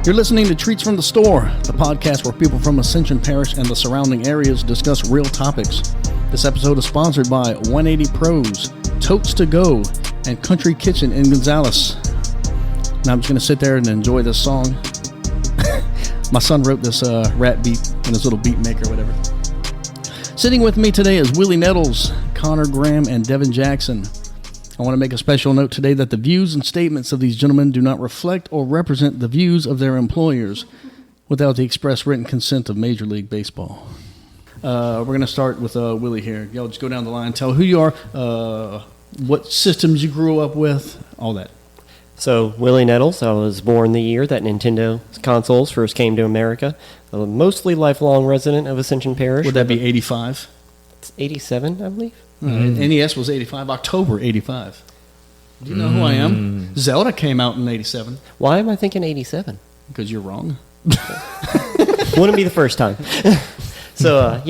You're listening to Treats from the Store, the podcast where people from Ascension Parish and the surrounding areas discuss real topics. This episode is sponsored by 180 Pros, Totes to Go, and Country Kitchen in Gonzales. Now I'm just going to sit there and enjoy this song. My son wrote this rap beat in his little beat maker or whatever. Sitting with me today is Willie Nettles, Connor Graham, and Deven Jackson. I want to make a special note today that the views and statements of these gentlemen do not reflect or represent the views of their employers without the express written consent of Major League Baseball. We're going to start with Willie here. Y'all just go down the line, tell who you are, what systems you grew up with, all that. So, Willie Nettles, I was born the year that Nintendo consoles first came to America. A mostly lifelong resident of Ascension Parish. Would that be 85? It's 87, I believe. NES was 85, October 85. Do you know who I am? Zelda came out in 87. Why am I thinking 87? Because you're wrong. Wouldn't be the first time. So,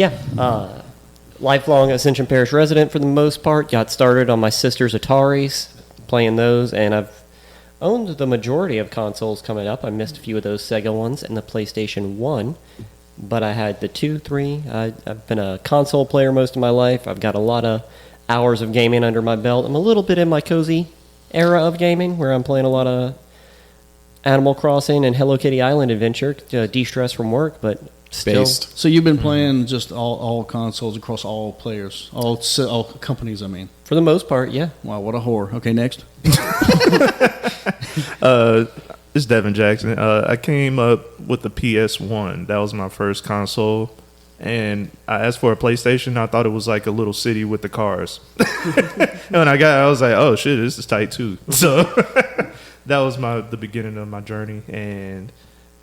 lifelong Ascension Parish resident for the most part. Got started on my sister's Ataris, playing those, and I've owned the majority of consoles coming up. I missed a few of those Sega ones and the PlayStation 1. But I had the 2, 3. I've been a console player most of my life. I've got a lot of hours of gaming under my belt. I'm a little bit in my cozy era of gaming, where I'm playing a lot of Animal Crossing and Hello Kitty Island Adventure to de-stress from work, but still. So you've been playing just all consoles across all players, all companies, I mean. For the most part, yeah. Wow, what a whore. Okay, next. It's Deven Jackson. I came up with the PS1. That was my first console. And I asked for a PlayStation. I thought it was like a little city with the cars. And when I was like, oh, shit, this is tight, too. So that was the beginning of my journey. And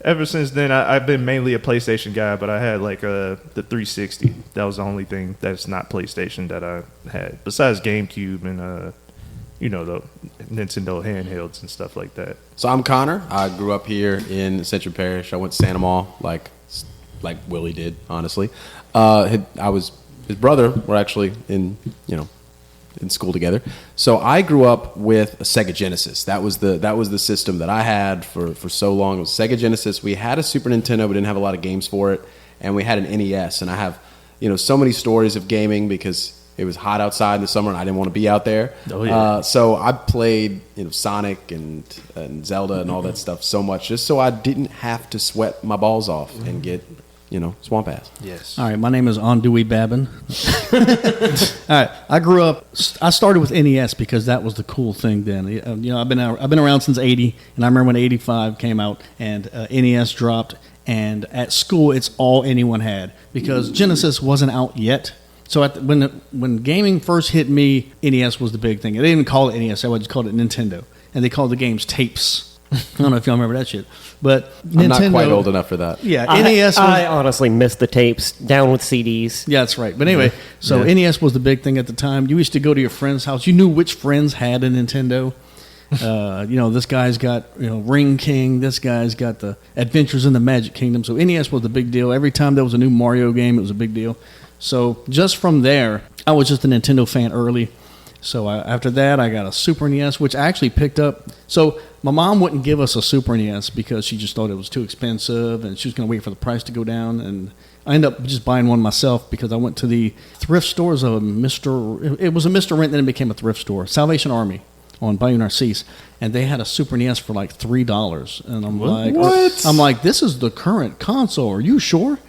ever since then, I've been mainly a PlayStation guy, but I had like the 360. That was the only thing that's not PlayStation that I had. Besides GameCube and the Nintendo handhelds and stuff like that. So I'm Connor. I grew up here in Ascension Parish. I went to Santa Maw, like Willie did, honestly. His brother were actually in school together. So I grew up with a Sega Genesis. That was the system that I had for so long. It was Sega Genesis. We had a Super Nintendo, but didn't have a lot of games for it, and we had an NES. And I have so many stories of gaming because it was hot outside in the summer, and I didn't want to be out there. Oh, yeah. So I played, Sonic and Zelda and all that stuff so much, just so I didn't have to sweat my balls off and get, swamp ass. Yes. All right, my name is Andui Babin. All right, I started with NES because that was the cool thing then. I've been around since '80, and I remember when '85 came out and NES dropped, and at school it's all anyone had because Genesis wasn't out yet. So when gaming first hit me, NES was the big thing. They didn't even call it NES. They just called it Nintendo. And they called the games tapes. I don't know if y'all remember that shit. But I'm Nintendo, not quite old enough for that. Yeah, NES was... I honestly missed the tapes. Down with CDs. Yeah, that's right. But anyway, so NES was the big thing at the time. You used to go to your friend's house. You knew which friends had a Nintendo. This guy's got Ring King. This guy's got the Adventures in the Magic Kingdom. So NES was the big deal. Every time there was a new Mario game, it was a big deal. So just from there, I was just a Nintendo fan early. So after that, I got a Super NES, which I actually picked up. So my mom wouldn't give us a Super NES because she just thought it was too expensive, and she was going to wait for the price to go down. And I ended up just buying one myself because I went to the thrift stores of it was a Mr. Rent, then it became a thrift store, Salvation Army on Bayou Narcisse, and they had a Super NES for like $3. And I'm like, what? I'm like, this is the current console. Are you sure?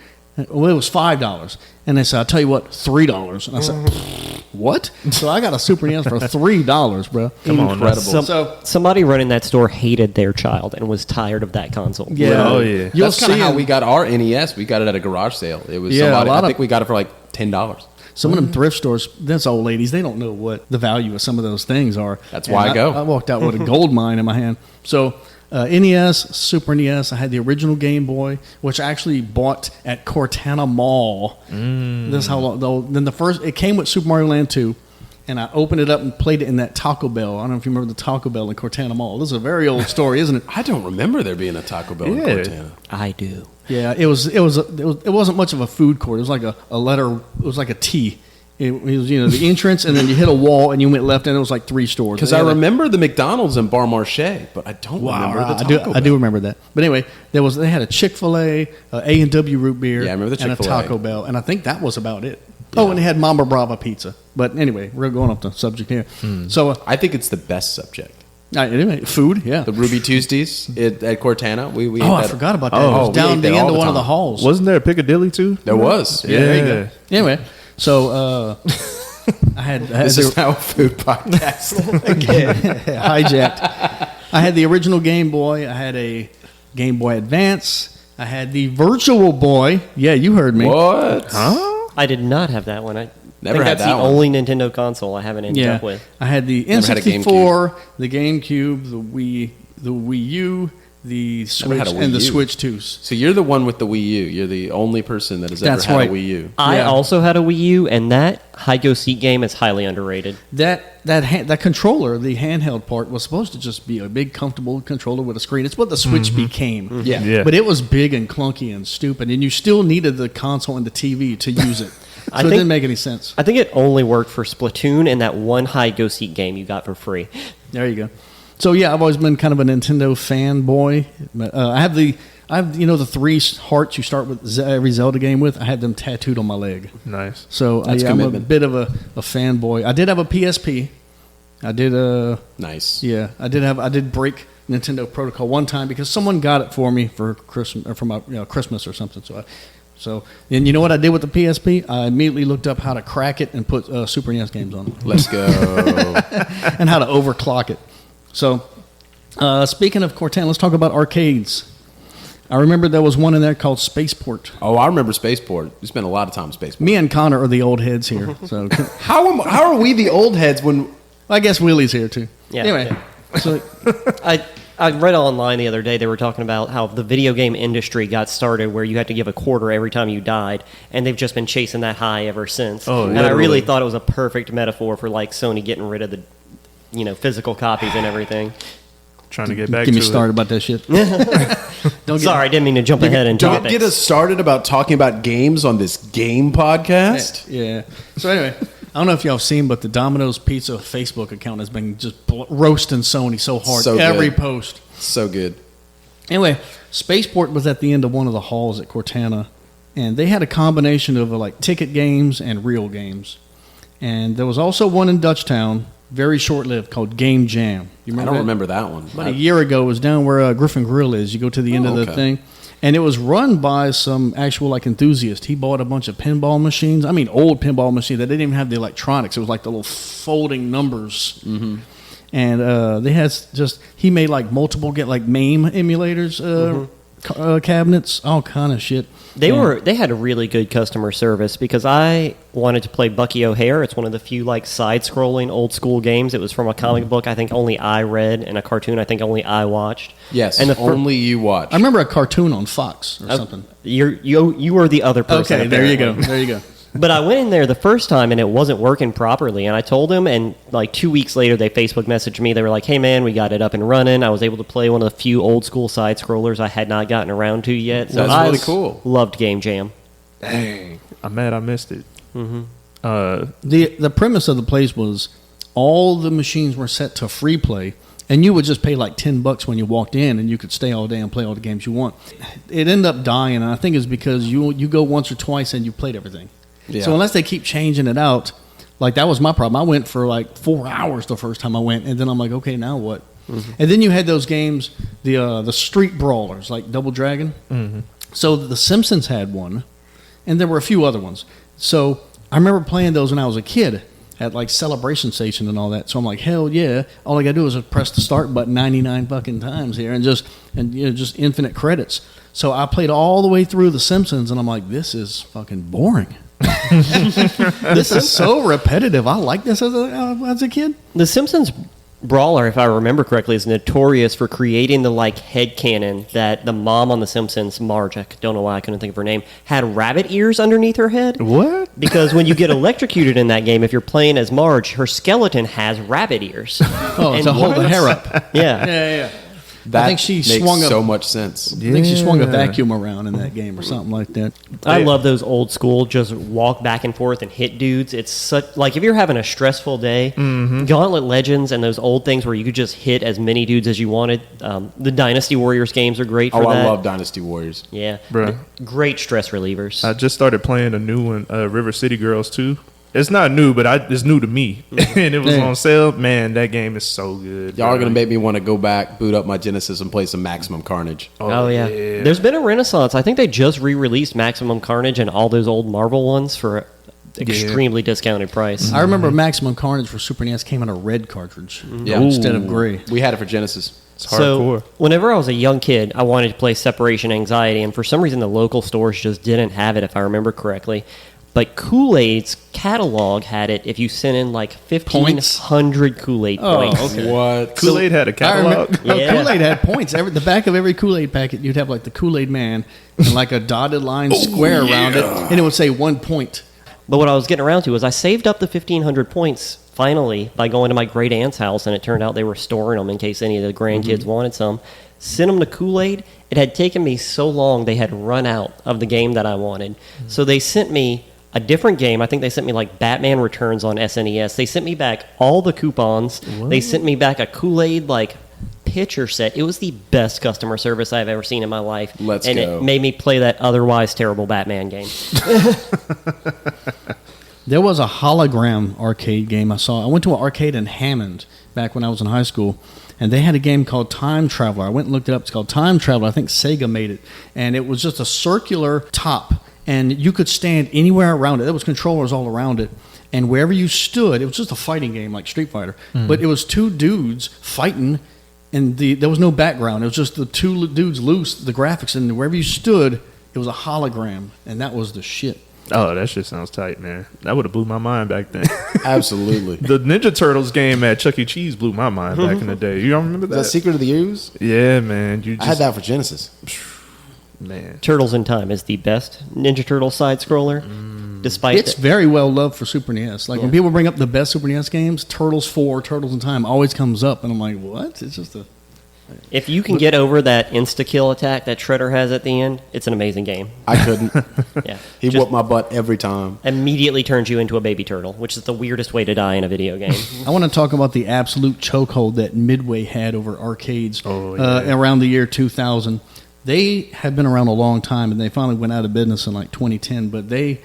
Well, it was $5. And they said, I'll tell you what, $3. And I said, what? So I got a Super NES for $3, bro. Come on. Incredible. Somebody running that store hated their child and was tired of that console. Yeah. Oh, yeah. That's kind of how we got our NES. We got it at a garage sale. It was I think we got it for like $10. Some of them thrift stores, that's old ladies, they don't know what the value of some of those things are. That's why I go. I walked out with a gold mine in my hand. So NES, Super NES, I had the original Game Boy, which I actually bought at Cortana Mall. This is how long, then it came with Super Mario Land 2, and I opened it up and played it in that Taco Bell. I don't know if you remember the Taco Bell in Cortana Mall. This is a very old story, isn't it? I don't remember there being a Taco Bell in Cortana. I do. Yeah, it wasn't much of a food court. It was like a letter, it was like a T. It was, the entrance, and then you hit a wall, and you went left, and it was like 3 stores. Because I remember the McDonald's in Bar Marché, but I don't remember the Taco Bell. I do remember that. But anyway, they had a Chick-fil-A, A&W root beer, Yeah, I remember the and a Chick-fil-A. Taco Bell, and I think that was about it. Oh, and they had Mamba Brava pizza. But anyway, we're going off the subject here. So I think it's the best subject. anyway, food, yeah. The Ruby Tuesdays at Cortana. We I had- forgot about that. Oh, it was we down ate the there end all of the one of the time. halls. Wasn't there a Piccadilly too? There was. Yeah. There you go. Anyway, so I had This is now a food podcast. hijacked. I had the original Game Boy. I had a Game Boy Advance. I had the Virtual Boy. Yeah, you heard me. What? Huh? I did not have that one. I Never think had that's that the one. only Nintendo console I haven't ended up with. I had the Never had a N64, the GameCube, the Wii U, the Switch, had a Wii and the U. Switch 2s. So you're the one with the Wii U. You're the only person that has ever That's had right. a Wii U. I Yeah. also had a Wii U, and that hide go seek game is highly underrated. That controller, the handheld part, was supposed to just be a big, comfortable controller with a screen. It's what the Switch became. Yeah. Yeah. But it was big and clunky and stupid, and you still needed the console and the TV to use it. So I it think- didn't make any sense. I think it only worked for Splatoon and that one hide go seek game you got for free. There you go. So yeah, I've always been kind of a Nintendo fanboy. I have the 3 hearts you start with every Zelda game with. I had them tattooed on my leg. Nice. So That's I'm a commitment. bit of a fanboy. I did have a PSP. I did Nice. yeah. I did break Nintendo Protocol one time because someone got it for me for Christmas or for my Christmas or something. So and you know what I did with the PSP? I immediately looked up how to crack it and put Super NES games on it. Let's go. And how to overclock it. So, speaking of Cortana, let's talk about arcades. I remember there was one in there called Spaceport. Oh, I remember Spaceport. We spent a lot of time in Spaceport. Me and Connor are the old heads here. So, How are we the old heads when... I guess Willie's here too. Yeah, Anyway, so I read online the other day, they were talking about how the video game industry got started where you had to give a quarter every time you died, and they've just been chasing that high ever since. Oh, and I really literally. thought it was a perfect metaphor for like Sony getting rid of the physical copies and everything. Trying to get back give to me started about that shit. Don't Sorry, I didn't mean to jump ahead and Don't topics. get us started about talking about games on this game podcast. Yeah. So anyway, I don't know if y'all have seen, but the Domino's Pizza Facebook account has been just roasting Sony so hard. So Every good. post. So good. Anyway, Spaceport was at the end of one of the halls at Cortana, and they had a combination of like ticket games and real games. And there was also one in Dutchtown, very short-lived, called Game Jam. You I remember don't that? remember that one. About a year ago, it was down where Griffin Grill is. You go to the end of the okay. thing, and it was run by some actual like enthusiast. He bought a bunch of pinball machines. I mean, old pinball machines that didn't even have the electronics. It was like the little folding numbers. Mm-hmm. And they had he made like multiple MAME emulators, cabinets, all kind of shit. They had a really good customer service because I wanted to play Bucky O'Hare. It's one of the few like side-scrolling old school games. It was from a comic book I think only I read and a cartoon I think only I watched. Yes, and only you watch. I remember a cartoon on Fox or something. You were the other person. Okay, there you go. apparently. There you go. But I went in there the first time and it wasn't working properly. And I told them, and like 2 weeks later, they Facebook messaged me. They were like, "Hey man, we got it up and running." I was able to play one of the few old school side scrollers I had not gotten around to yet. So That's I really cool. Loved Game Jam. Dang. I'm mad I missed it. The premise of the place was all the machines were set to free play, and you would just pay like $10 when you walked in, and you could stay all day and play all the games you want. It ended up dying, and I think it's because you go once or twice and you played everything. Yeah. So unless they keep changing it out, like that was my problem. I went for like 4 hours the first time I went, and then I'm like, okay, now what? Mm-hmm. And then you had those games, the street brawlers like Double Dragon. Mm-hmm. So the Simpsons had one, and there were a few other ones. So I remember playing those when I was a kid at like Celebration Station and all that. So I'm like, hell yeah! All I gotta do is press the start button 99 fucking times here, and just infinite credits. So I played all the way through the Simpsons, and I'm like, this is fucking boring. This is so repetitive. I like this as a kid. The Simpsons Brawler, if I remember correctly, is notorious for creating the like headcanon that the mom on The Simpsons, Marge, I don't know why I couldn't think of her name, had rabbit ears underneath her head. What? Because when you get electrocuted in that game, if you're playing as Marge, her skeleton has rabbit ears. Oh, And to hold the what? hair up. Yeah. Yeah. That I think she makes swung so much sense. I think she swung a Yeah. vacuum around in that game or something like that. I Yeah. love those old school, just walk back and forth and hit dudes. It's such like if you're having a stressful day, Gauntlet Legends and those old things where you could just hit as many dudes as you wanted. The Dynasty Warriors games are great for Oh, that. I love Dynasty Warriors. Yeah, Bruh. great stress relievers. I just started playing a new one, River City Girls 2. It's not new, but it's new to me. And it was Yeah. on sale. Man, that game is so good. Y'all are bro. going to make me want to go back, boot up my Genesis, and play some Maximum Carnage. Oh yeah. There's been a renaissance. I think they just re-released Maximum Carnage and all those old Marvel ones for extremely discounted price. I remember Maximum Carnage for Super NES came in a red cartridge Yeah. instead of gray. We had it for Genesis. It's So hardcore. whenever I was a young kid, I wanted to play Separation Anxiety, and for some reason the local stores just didn't have it, if I remember correctly. But Kool-Aid's catalog had it if you sent in like 1,500 Kool-Aid Oh, points. okay. What? Kool-Aid had a I remember, catalog. Yeah. Kool-Aid had points. The back of every Kool-Aid packet, you'd have like the Kool-Aid man and like a dotted line square around it, and it would say 1 point. But what I was getting around to was I saved up the 1,500 points finally by going to my great aunt's house, and it turned out they were storing them in case any of the grandkids wanted some. Sent them to Kool-Aid. It had taken me so long they had run out of the game that I wanted. So they sent me a different game. I think they sent me like Batman Returns on SNES. They sent me back all the coupons. They sent me back a Kool-Aid like pitcher set. It was the best customer service I've ever seen in my life. Let's and go. it made me play that otherwise terrible Batman game. There was a hologram arcade game I saw. I went to an arcade in Hammond back when I was in high school, and they had a game called Time Traveler. I went and looked it up. It's called Time Traveler. I think Sega made it, and it was just a circular top, and you could stand anywhere around it. There was controllers all around it, and wherever you stood, it was just a fighting game like Street Fighter, but it was two dudes fighting, and there was no background. It was just the two dudes loose, the graphics, and wherever you stood, it was a hologram, and that was the shit. Oh, that shit sounds tight, man. That would have blew my mind back then. Absolutely. The Ninja Turtles game at Chuck E. Cheese blew my mind back in the day. You don't remember Is that that? Secret of the Ooze? Yeah, man. You just, I had that for Genesis. man. Turtles in Time is the best Ninja Turtle side scroller, despite It's very well loved for Super NES. Like when people bring up the best Super NES games, Turtles 4, Turtles in Time always comes up, and I'm like, what? It's just a if you can get over that insta kill attack that Shredder has at the end, it's an amazing game. I couldn't. Yeah, He Just whooped my butt every time. immediately turns you into a baby turtle, which is the weirdest way to die in a video game. I want to talk about the absolute chokehold that Midway had over arcades around the year 2000. They have been around a long time, and they finally went out of business in like 2010. But they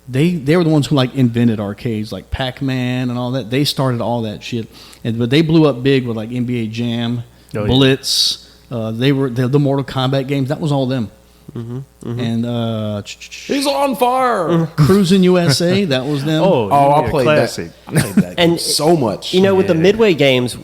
were the ones who like invented arcades, like Pac-Man and all that. They started all that shit, but they blew up big with like NBA Jam, Oh, yeah. Blitz. They were the Mortal Kombat games. That was all them. And He's on fire! Cruising USA. That was them. Oh, I yeah, played classic. that. I played that And- game so much. You know, with the Yeah. Midway games,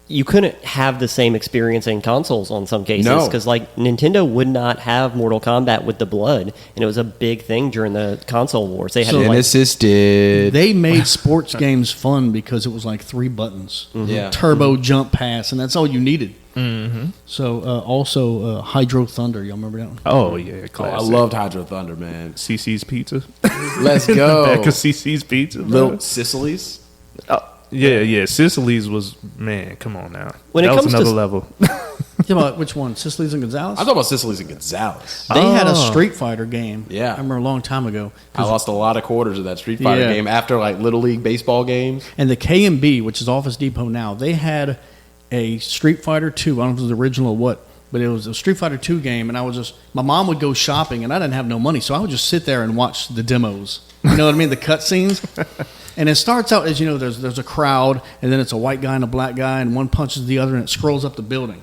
you couldn't have the same experience in consoles on some cases No. because, like, Nintendo would not have Mortal Kombat with the blood, and it was a big thing during the console wars. They had to, like, Genesis did. They made sports games fun because it was like 3 buttons. Yeah. Turbo, jump, pass, and that's all you needed. Mm-hmm. So also Hydro Thunder. Y'all remember that one? Oh, yeah, Oh, I classic. loved Hydro Thunder, man. CC's Pizza. Let's go. Back of CC's Pizza. bro. Little Sicily's. Yeah. Sicily's was, man, come on now. When it that was comes to another s- level. You know about which one? Sicily's and Gonzalez? I'm talking about Sicily's and Gonzalez. They had a Oh. Street Fighter game. Yeah. I remember a long time ago. I lost a lot of quarters of that Street Fighter Yeah. game after like Little League baseball games. And the K&B, which is Office Depot now, they had a Street Fighter 2. I don't know if it was the original or what, but it was a Street Fighter 2 game, and I was just, my mom would go shopping, and I didn't have no money, so I would just sit there and watch the demos. You know what I mean? The cutscenes. And it starts out as, you know, there's a crowd, and then it's a white guy and a black guy, and one punches the other, and it scrolls up the building.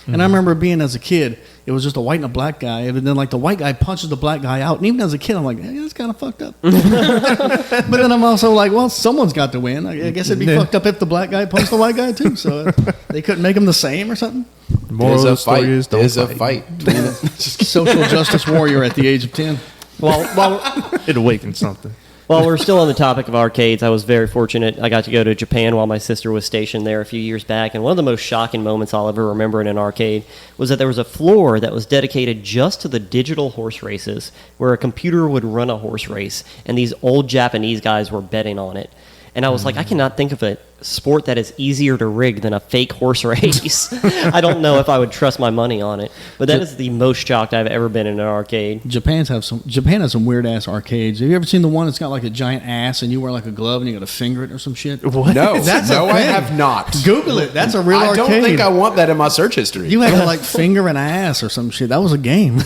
And I remember being as a kid, it was just a white and a black guy, and then like the white guy punches the black guy out, and even as a kid, I'm like, hey, that's kind of fucked up. But then I'm also like, well, someone's got to win. I guess it'd be fucked up if the black guy punched the white guy too. So they couldn't make them the same or something. Moral of the story is don't There's a fight. fight. Social justice warrior at the age of 10. while It awakened something. While we're still on the topic of arcades, I was very fortunate. I got to go to Japan while my sister was stationed there a few years back, and one of the most shocking moments I'll ever remember in an arcade was that there was a floor that was dedicated just to the digital horse races, where a computer would run a horse race, and these old Japanese guys were betting on it. And I was like, I cannot think of a sport that is easier to rig than a fake horse race. I don't know if I would trust my money on it. But that is the most shocked I've ever been in an arcade. Japan has some weird ass arcades. Have you ever seen the one that's got like a giant ass and you wear like a glove and you got to finger it or some shit? What? No, That's no, a I thing. have not. Google it. That's a real I arcade. don't think I want that in my search history. You had to like finger an ass or some shit. That was a game.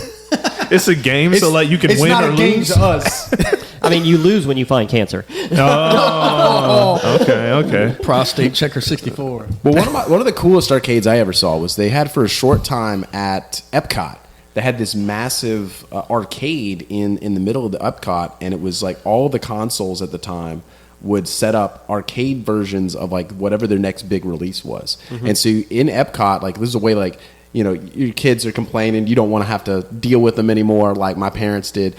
It's a game, so like you can it's win not or a game lose. to us. I mean, you lose when you find cancer. Oh, okay. Prostate Checker 64. Well, one of the coolest arcades I ever saw was they had for a short time at Epcot. They had this massive arcade in the middle of the Epcot, and it was like all the consoles at the time would set up arcade versions of like whatever their next big release was. And so in Epcot, like this is a way like, you know, your kids are complaining, you don't want to have to deal with them anymore like my parents did,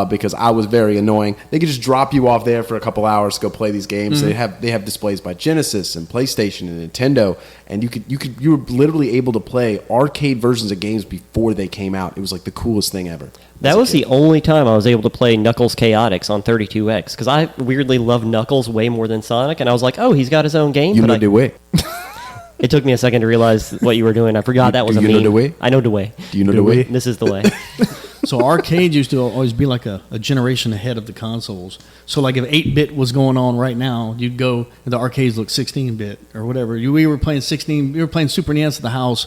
because I was very annoying. They could just drop you off there for a couple hours to go play these games. They have displays by Genesis and PlayStation and Nintendo, and you were literally able to play arcade versions of games before they came out. It was like the coolest thing ever. That was the only time I was able to play Knuckles Chaotix on 32X, because I weirdly love Knuckles way more than Sonic, and I was like, oh, he's got his own game. You but know the way. It took me a second to realize what you were doing. I forgot that was a do meme. you know the way? I know the way. Do you know the way? This is the way. So arcades used to always be like a generation ahead of the consoles. So like if 8-bit was going on right now, you'd go and the arcades look 16-bit or whatever. We were playing 16. We were playing Super NES at the house.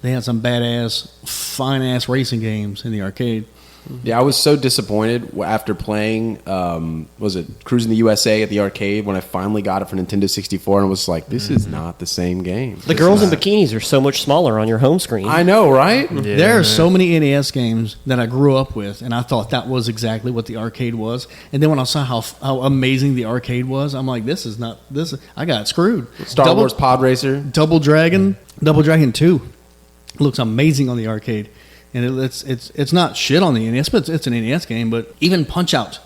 They had some badass, fine ass racing games in the arcade. Yeah, I was so disappointed after playing, was it Cruising the USA at the arcade when I finally got it for Nintendo 64 and was like, this is not the same game. The girls in bikinis are so much smaller on your home screen. I know, right? Yeah, There are man. so many NES games that I grew up with, and I thought that was exactly what the arcade was. And then when I saw how amazing the arcade was, I'm like, this is not this. I got screwed. Star Wars Pod Racer. Double Dragon 2 looks amazing on the arcade, and it's not shit on the NES, but it's an NES game. But even Punch Out,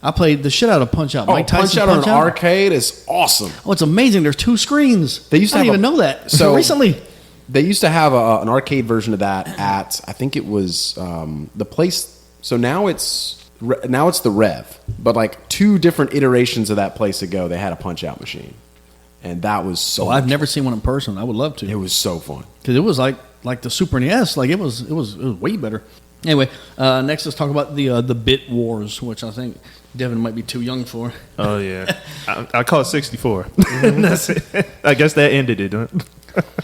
I played the shit out of Punch Out. Oh, Mike Tyson's Punch Out on an arcade is awesome. Oh, it's amazing. There's 2 screens. They used to I didn't have even know that. so Recently. They used to have an arcade version of that at, I think it was the place. So now it's the Rev, but like 2 different iterations of that place ago, they had a Punch Out machine, and that was so. I've never seen one in person. I would love to. It was so fun. Because it was like the Super NES, like it was way better. Anyway, next let's talk about the Bit Wars, which I think Deven might be too young for. Oh yeah, I call it 64. That's it. I guess that ended it. Huh?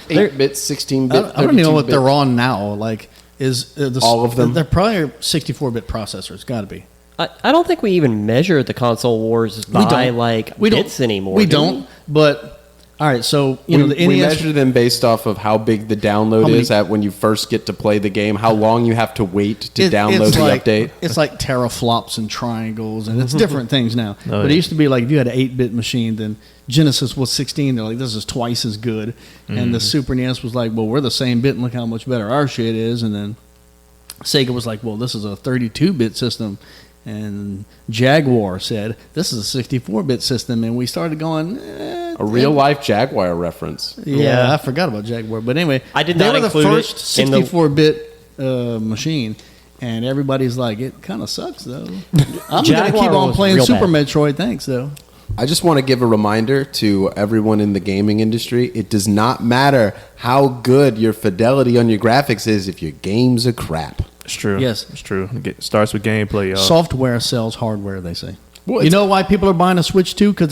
8-bit, 16-bit. I don't even know what 32-bit. they're on now. Like, is All of them? They're probably 64-bit processors. Got to be. I don't think we even measure the console wars by like bits anymore. We do don't. But all right, so you know the we NES. measure them based off of how big the download How many- is at when you first get to play the game, how long you have to wait to download it's the like, update. It's like teraflops and triangles, and it's different things now. But yeah. it used to be like if you had an 8-bit machine, then Genesis was 16. They're like, this is twice as good. And the Super NES was like, well, we're the same bit, and look how much better our shit is. And then Sega was like, well, this is a 32-bit system. And Jaguar said, this is a 64-bit system. And we started going, A real-life Jaguar reference. Yeah, Yeah. I forgot about Jaguar. But anyway, I did they not were the include it first in the- 64-bit machine. And everybody's like, it kind of sucks, though. I'm going to Jaguar keep on was playing real Super bad. Metroid. Thanks, though. I just want to give a reminder to everyone in the gaming industry. It does not matter how good your fidelity on your graphics is if your games are crap. It's true. Yes. it's true. It starts with gameplay, y'all. Software sells hardware, they say. Well, You it's- know why people are buying a Switch, too? Because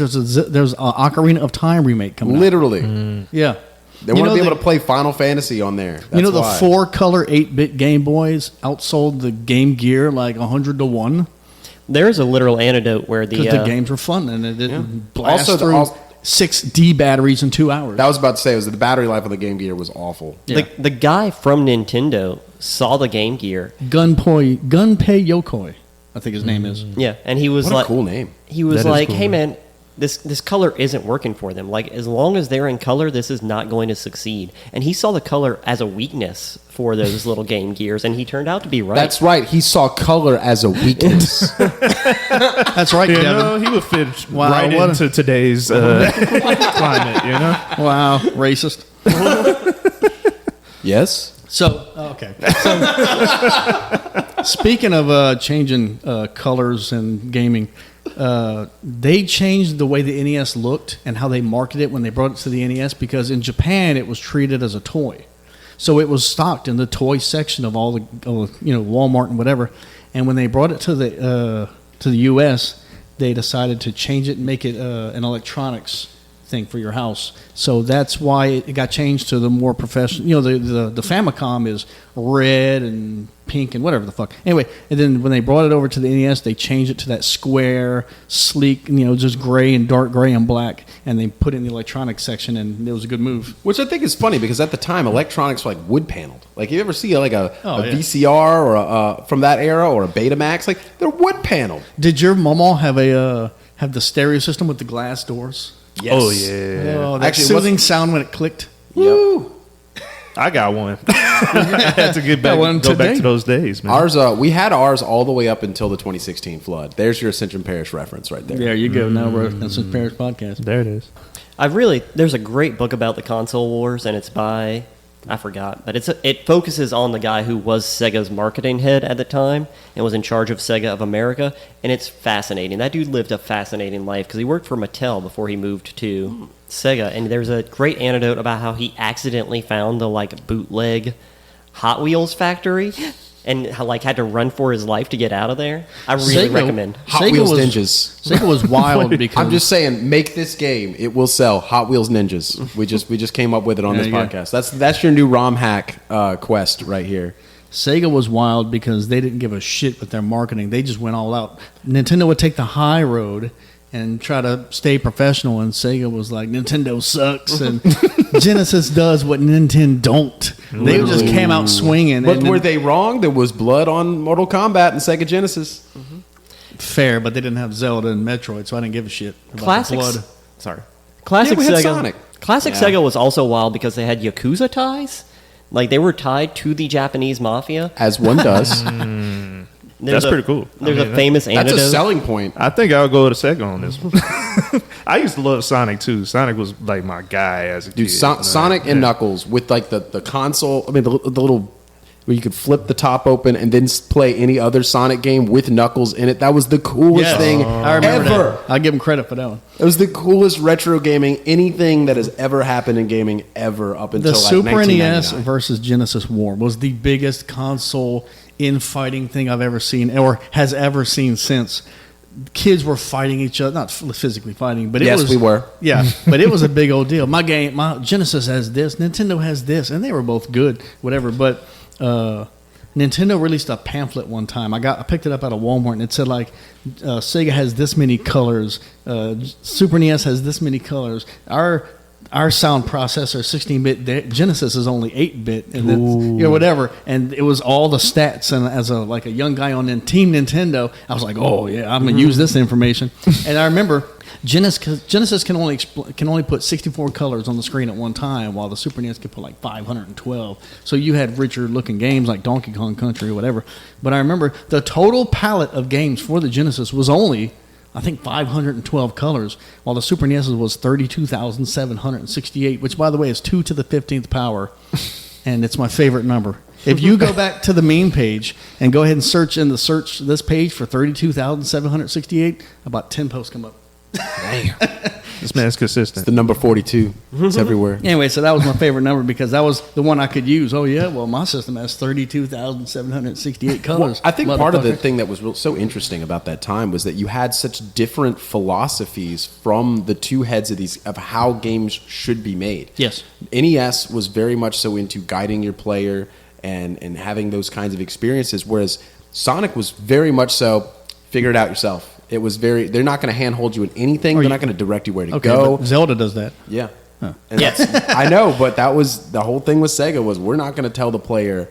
there's a Ocarina of Time remake coming out. Literally. Yeah. They want to be able to play Final Fantasy on there. That's You know the why. 4-color 8-bit Game Boys outsold the Game Gear like 100 to 1? There's a literal antidote where Because the the games were fun and it didn't blast Also, through also- 6 D batteries in 2 hours. That was about to say, was that the battery life on the Game Gear was awful. Yeah. the guy from Nintendo saw the Game Gear. Gunpei Yokoi, I think his name is. Yeah, and he was What like, a cool name. he was That is like, cool, hey man. man, this color isn't working for them. Like, as long as they're in color, this is not going to succeed. And he saw the color as a weakness for those little Game Gears, and he turned out to be right. That's right. He saw color as a weakness. That's right, You Kevin. know, he would fit Wow, right what a- into today's climate. You know, Wow, racist. Yes? So, okay. So, speaking of changing colors and gaming, they changed the way the NES looked and how they marketed it when they brought it to the NES, because in Japan it was treated as a toy. So it was stocked in the toy section of all the Walmart and whatever. And when they brought it to the US, they decided to change it and make it an electronics thing for your house. So that's why it got changed to the more professional. The Famicom is red and pink and whatever the fuck. Anyway, and then when they brought it over to the NES, they changed it to that square, sleek, just gray and dark gray and black, and they put it in the electronics section, and it was a good move. Which I think is funny, because at the time, electronics were like wood paneled. Like, you ever see like a VCR or from that era, or a Betamax? Like, they're wood paneled. Did your mama have the stereo system with the glass doors? Yes. Oh yeah. Oh, that soothing sound when it clicked. Woo! I got one. I had to go back to those days, man. Ours, we had ours all the way up until the 2016 flood. There's your Ascension Parish reference right there. There you go. Now we're at Ascension Parish podcast. There it is. There's a great book about the console wars, and it's by, I forgot, but it focuses on the guy who was Sega's marketing head at the time and was in charge of Sega of America, and it's fascinating. That dude lived a fascinating life because he worked for Mattel before he moved to Sega, and there's a great anecdote about how he accidentally found the bootleg Hot Wheels factory and had to run for his life to get out of there. I really recommend Hot Wheels Ninjas. Sega was wild because I'm just saying, make this game. It will sell. Hot Wheels Ninjas. We just came up with it on this podcast. That's your new ROM hack quest right here. Sega was wild because they didn't give a shit with their marketing. They just went all out. Nintendo would take the high road and try to stay professional, and Sega was like, Nintendo sucks, and Genesis does what Nintendo don't. They just came out swinging. But were they wrong? There was blood on Mortal Kombat and Sega Genesis. Fair, but they didn't have Zelda and Metroid, so I didn't give a shit about Classics. the blood. Sorry. Classic we had Sega. Sonic. Classic Sega was also wild because they had Yakuza ties. They were tied to the Japanese mafia. As one does. That's pretty cool. There's a famous anecdote. That's a selling point. I think I'll go to Sega on this one. I used to love Sonic too. Sonic was like my guy as a kid. Dude, Sonic and Knuckles with the console. I mean, the little where you could flip the top open and then play any other Sonic game with Knuckles in it. That was the coolest thing I remember ever. that. I'll give them credit for that one. It was the coolest retro gaming, anything that has ever happened in gaming ever up until The Super NES 1999. versus Genesis war was the biggest console infighting thing I've ever seen, or has ever seen since. Kids were fighting each other, not physically fighting, but Yes, we were. Yeah, but it was a big old deal. My Genesis has this, Nintendo has this, and they were both good, whatever. But Nintendo released a pamphlet one time. I picked it up at a Walmart, and it said Sega has this many colors, Super NES has this many colors. Our sound processor, 16-bit. Genesis is only 8-bit, and whatever. And it was all the stats. And as a young guy on Team Nintendo, I was like, oh yeah, I'm gonna use this information. And I remember Genesis can only put 64 colors on the screen at one time, while the Super NES could put 512. So you had richer looking games like Donkey Kong Country or whatever. But I remember the total palette of games for the Genesis was only, I think, 512 colors, while the Super NES was 32,768, which, by the way, is 2 to the 15th power, and it's my favorite number. If you go back to the meme page and go ahead and search this page for 32,768, about 10 posts come up. Damn. This man's consistent. It's the number 42. It's everywhere. Anyway, so that was my favorite number because that was the one I could use. Oh, yeah, well, my system has 32,768 colors. Well, I think part of the thing that was so interesting about that time was that you had such different philosophies from the two heads of how games should be made. Yes. NES was very much so into guiding your player and having those kinds of experiences, whereas Sonic was very much so figure it out yourself. It was they're not going to handhold you in anything. They're not going to direct you where to go. But Zelda does that. Yeah. Huh. Yes. I know, but that was the whole thing with Sega was we're not going to tell the player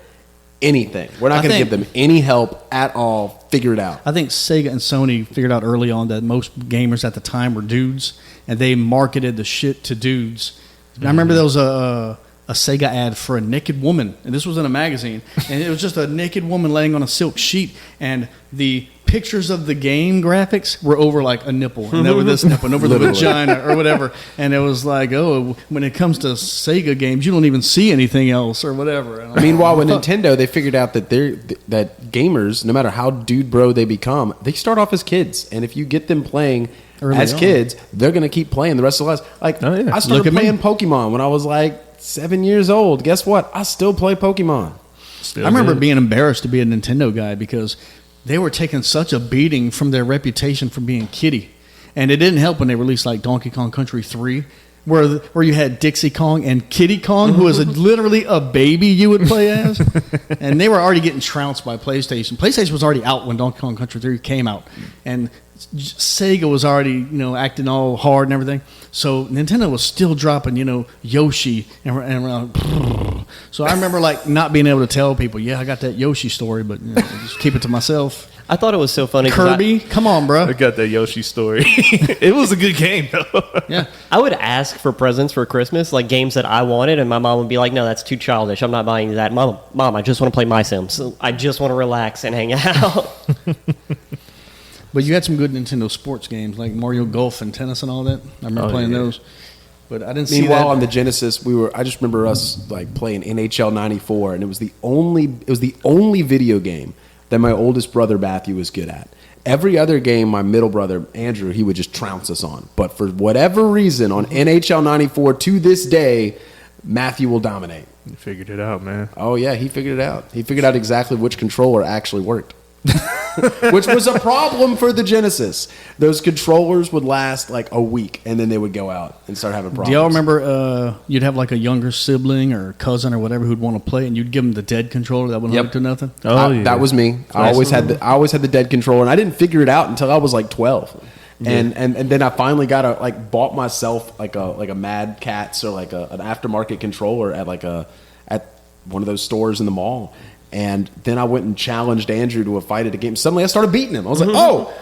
anything. We're not going to give them any help at all. Figure it out. I think Sega and Sony figured out early on that most gamers at the time were dudes, and they marketed the shit to dudes. I remember there was a a Sega ad for a naked woman, and this was in a magazine, and it was just a naked woman laying on a silk sheet, and the pictures of the game graphics were over like a nipple, and over this nipple, and over the vagina or whatever, and it was like, oh, when it comes to Sega games, you don't even see anything else or whatever. And Meanwhile, with Nintendo, they figured out that that gamers, no matter how dude bro they become, they start off as kids, and if you get them playing Early as on. kids, they're gonna keep playing the rest of their lives. Like Oh, yeah. I Look started at me. playing Pokemon when I was like 7 years old. Guess what? I still play Pokemon. Still I remember good. being embarrassed to be a Nintendo guy because they were taking such a beating from their reputation for being kiddie. And it didn't help when they released like Donkey Kong Country 3, where you had Dixie Kong and Kitty Kong, who was literally a baby you would play as. And they were already getting trounced by PlayStation. PlayStation was already out when Donkey Kong Country 3 came out. And Sega was already, acting all hard and everything. So Nintendo was still dropping, Yoshi and around. So I remember like not being able to tell people, yeah, I got that Yoshi story, but just keep it to myself. I thought it was so funny. 'cause Kirby, come on, bro. I got that Yoshi story. It was a good game, though. Yeah. I would ask for presents for Christmas, like games that I wanted, and my mom would be like, "No, that's too childish. I'm not buying that." Mom, I just want to play my Sims. I just want to relax and hang out. But you had some good Nintendo sports games like Mario Golf and tennis and all that. I remember playing those. But I didn't see Meanwhile, that. on the Genesis, I just remember us like playing NHL '94, and it was the only video game that my oldest brother Matthew was good at. Every other game, my middle brother Andrew, he would just trounce us on. But for whatever reason, on NHL '94 to this day, Matthew will dominate. You figured it out, man. Oh yeah, he figured it out. He figured out exactly which controller actually worked. Which was a problem for the Genesis. Those controllers would last like a week, and then they would go out and start having problems. Do y'all remember you'd have like a younger sibling or cousin or whatever who'd want to play, and you'd give them the dead controller that wouldn't hook to nothing? That was me. I always had the dead controller, and I didn't figure it out until I was like 12. And then I finally bought myself like a Mad Catz or like an aftermarket controller at one of those stores in the mall. And then I went and challenged Andrew to a fight at a game. Suddenly I started beating him. I was like, oh,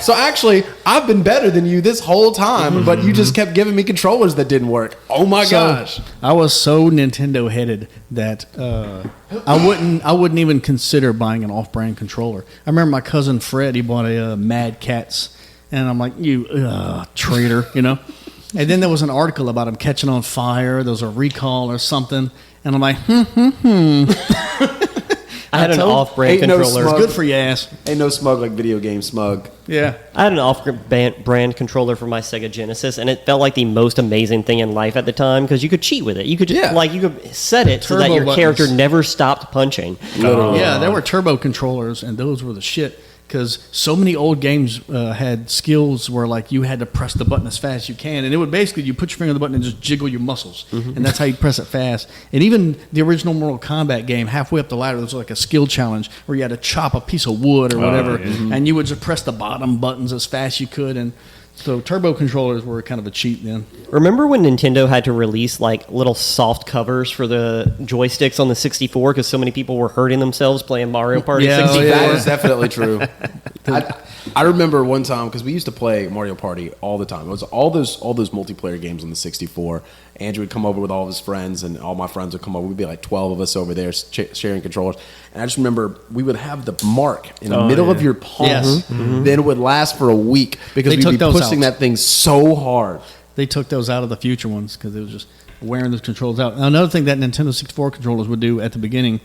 so actually I've been better than you this whole time, but you just kept giving me controllers that didn't work. Oh my gosh. I was so Nintendo headed that I wouldn't even consider buying an off-brand controller. I remember my cousin Fred, he bought a Mad Catz, and I'm like, you traitor, And then there was an article about him catching on fire. There was a recall or something, and I'm like, I had an off-brand Ain't no controller. smug. good for your ass. Ain't no smug like video game smug. Yeah. I had an off-brand controller for my Sega Genesis, and it felt like the most amazing thing in life at the time because you could cheat with it. You could just, you could set it so that Turbo your buttons. character never stopped punching. Literally. Yeah, there were turbo controllers, and those were the shit. Because so many old games had skills where like you had to press the button as fast as you can, and it would basically you put your finger on the button and just jiggle your muscles, and that's how you press it fast. And even the original Mortal Kombat game, halfway up the ladder, there was like a skill challenge where you had to chop a piece of wood or whatever, and you would just press the bottom buttons as fast as you could. And so turbo controllers were kind of a cheat then. Remember when Nintendo had to release like little soft covers for the joysticks on the 64 because so many people were hurting themselves playing Mario Party Yeah, 64? That is definitely true. I remember one time because we used to play Mario Party all the time. It was all those multiplayer games on the 64. Andrew would come over with all of his friends, and all my friends would come over. We'd be like 12 of us over there sharing controllers. And I just remember we would have the mark in the middle of your palm. Yes. Then it would last for a week because They we'd took be those pushing out. that thing so hard. They took those out of the future ones because it was just wearing those controls out. Now, another thing that Nintendo 64 controllers would do at the beginning,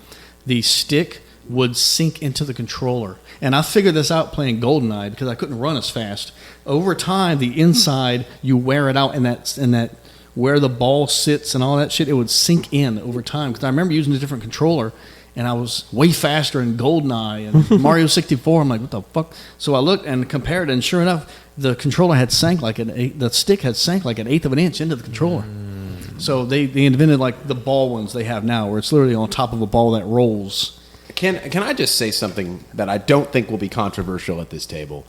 the stick would sink into the controller. And I figured this out playing GoldenEye because I couldn't run as fast. Over time, the inside, you wear it out in that where the ball sits and all that shit, it would sink in over time. Because I remember using a different controller, and I was way faster in GoldenEye and Mario 64. I'm like, what the fuck? So I looked and compared, and sure enough, the controller had sank the stick had sank like 1/8 of an inch into the controller. So they invented like the ball ones they have now, where it's literally on top of a ball that rolls. Can I just say something that I don't think will be controversial at this table?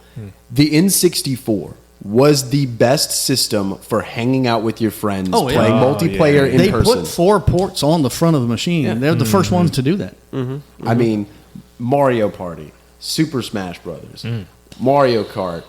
The N64 was the best system for hanging out with your friends, Oh, yeah. playing multiplayer in They person. put 4 ports on the front of the machine. Yeah. They're the first ones to do that. I mean, Mario Party, Super Smash Brothers, Mario Kart,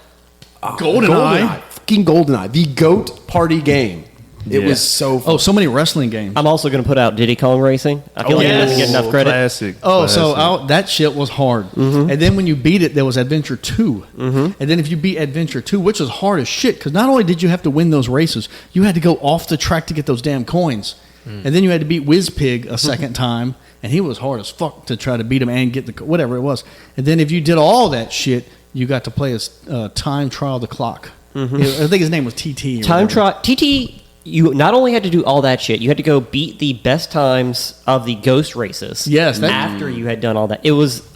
GoldenEye. fucking GoldenEye, the GOAT party game. It Yeah. was so fun. Oh, so many wrestling games. I'm also going to put out Diddy Kong Racing. I feel like it doesn't get enough credit. Classic. Oh, so classic. that shit was hard. And then when you beat it, there was Adventure 2. And then if you beat Adventure 2, which was hard as shit, because not only did you have to win those races, you had to go off the track to get those damn coins. And then you had to beat Whizpig a second time, and he was hard as fuck to try to beat him and get the whatever it was. And then if you did all that shit, you got to play as Time Trial the Clock. I think his name was TT. Time trial. TT, you not only had to do all that shit, you had to go beat the best times of the ghost races. Yes, that- after you had done all that.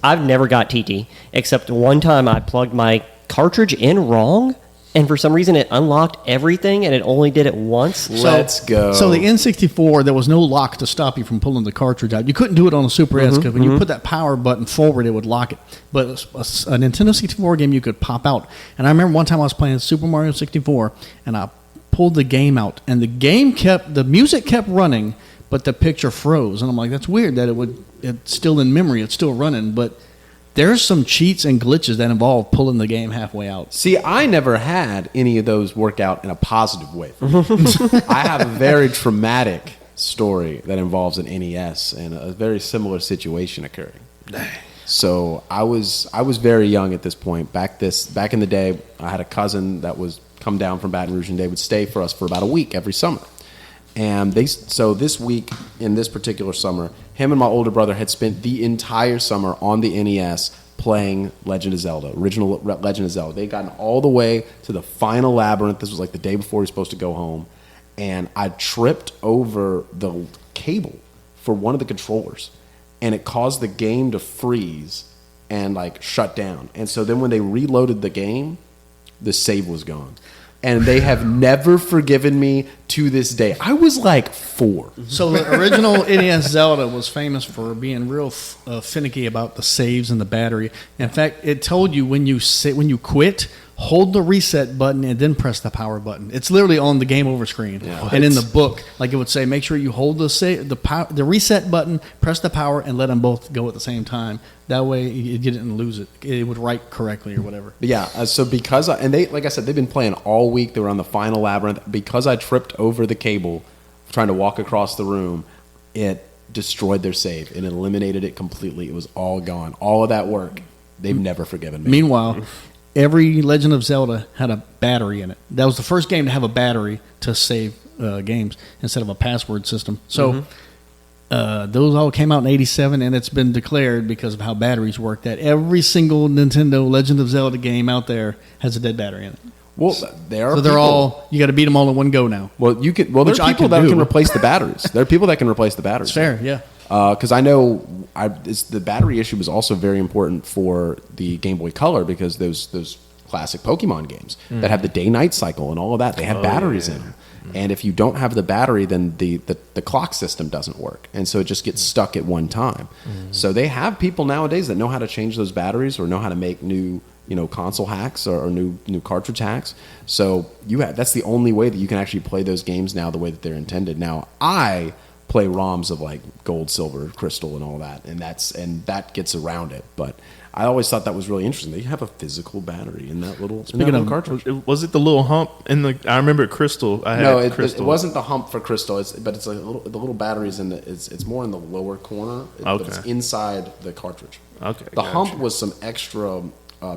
I've never got TT, except one time I plugged my cartridge in wrong, and for some reason it unlocked everything, and it only did it once. Let's go. So the N64, there was no lock to stop you from pulling the cartridge out. You couldn't do it on a Super S because when you put that power button forward, it would lock it. But a Nintendo 64 game, you could pop out. And I remember one time I was playing Super Mario 64, and I pulled the game out, and the music kept running, but the picture froze. And I'm like, that's weird that it's still in memory, it's still running, but there's some cheats and glitches that involve pulling the game halfway out. See, I never had any of those work out in a positive way. I have a very traumatic story that involves an NES and a very similar situation occurring. So I was very young at this point. Back in the day, I had a cousin that was come down from Baton Rouge, and they would stay for us for about a week every summer. And so this week, in this particular summer, him and my older brother had spent the entire summer on the NES playing Legend of Zelda, original Legend of Zelda. They'd gotten all the way to the final labyrinth. This was like the day before he was supposed to go home. And I tripped over the cable for one of the controllers. And it caused the game to freeze and like shut down. And so then when they reloaded the game, the save was gone. And they have never forgiven me to this day. I was like 4. So the original NES Zelda was famous for being real finicky about the saves and the battery. In fact, it told you when you quit, hold the reset button and then press the power button. It's literally on the game over screen. Yeah. And in the book, like it would say, make sure you hold the reset button, press the power, and let them both go at the same time. That way you didn't lose it. It would write correctly or whatever. But yeah, so because they, like I said, they've been playing all week. They were on the final labyrinth. Because I tripped over the cable trying to walk across the room, it destroyed their save and eliminated it completely. It was all gone. All of that work, they've never forgiven me. Meanwhile, every Legend of Zelda had a battery in it. That was the first game to have a battery to save games instead of a password system. So those all came out in 87, and it's been declared because of how batteries work that every single Nintendo Legend of Zelda game out there has a dead battery in it. Well, there are So they're people- all, you got to beat them all in one go now. Well, you can. Well, there Which are I people can that do. can replace the batteries. There are people that can replace the batteries. It's fair, yeah. Because I know the battery issue was also very important for the Game Boy Color because those classic Pokemon games that have the day-night cycle and all of that, they have batteries in them. And if you don't have the battery, then the clock system doesn't work. And so it just gets stuck at one time. So they have people nowadays that know how to change those batteries or know how to make new console hacks or new cartridge hacks. So that's the only way that you can actually play those games now the way that they're intended. Now, I play ROMs of like gold, silver, crystal, and all that, and that gets around it. But I always thought that was really interesting. They have a physical battery in that little cartridge. Was it the little hump in the? I remember Crystal. It Crystal. wasn't the hump for crystal. But it's like the little batteries in the. It's more in the lower corner. But it's inside the cartridge. Okay. The hump was some extra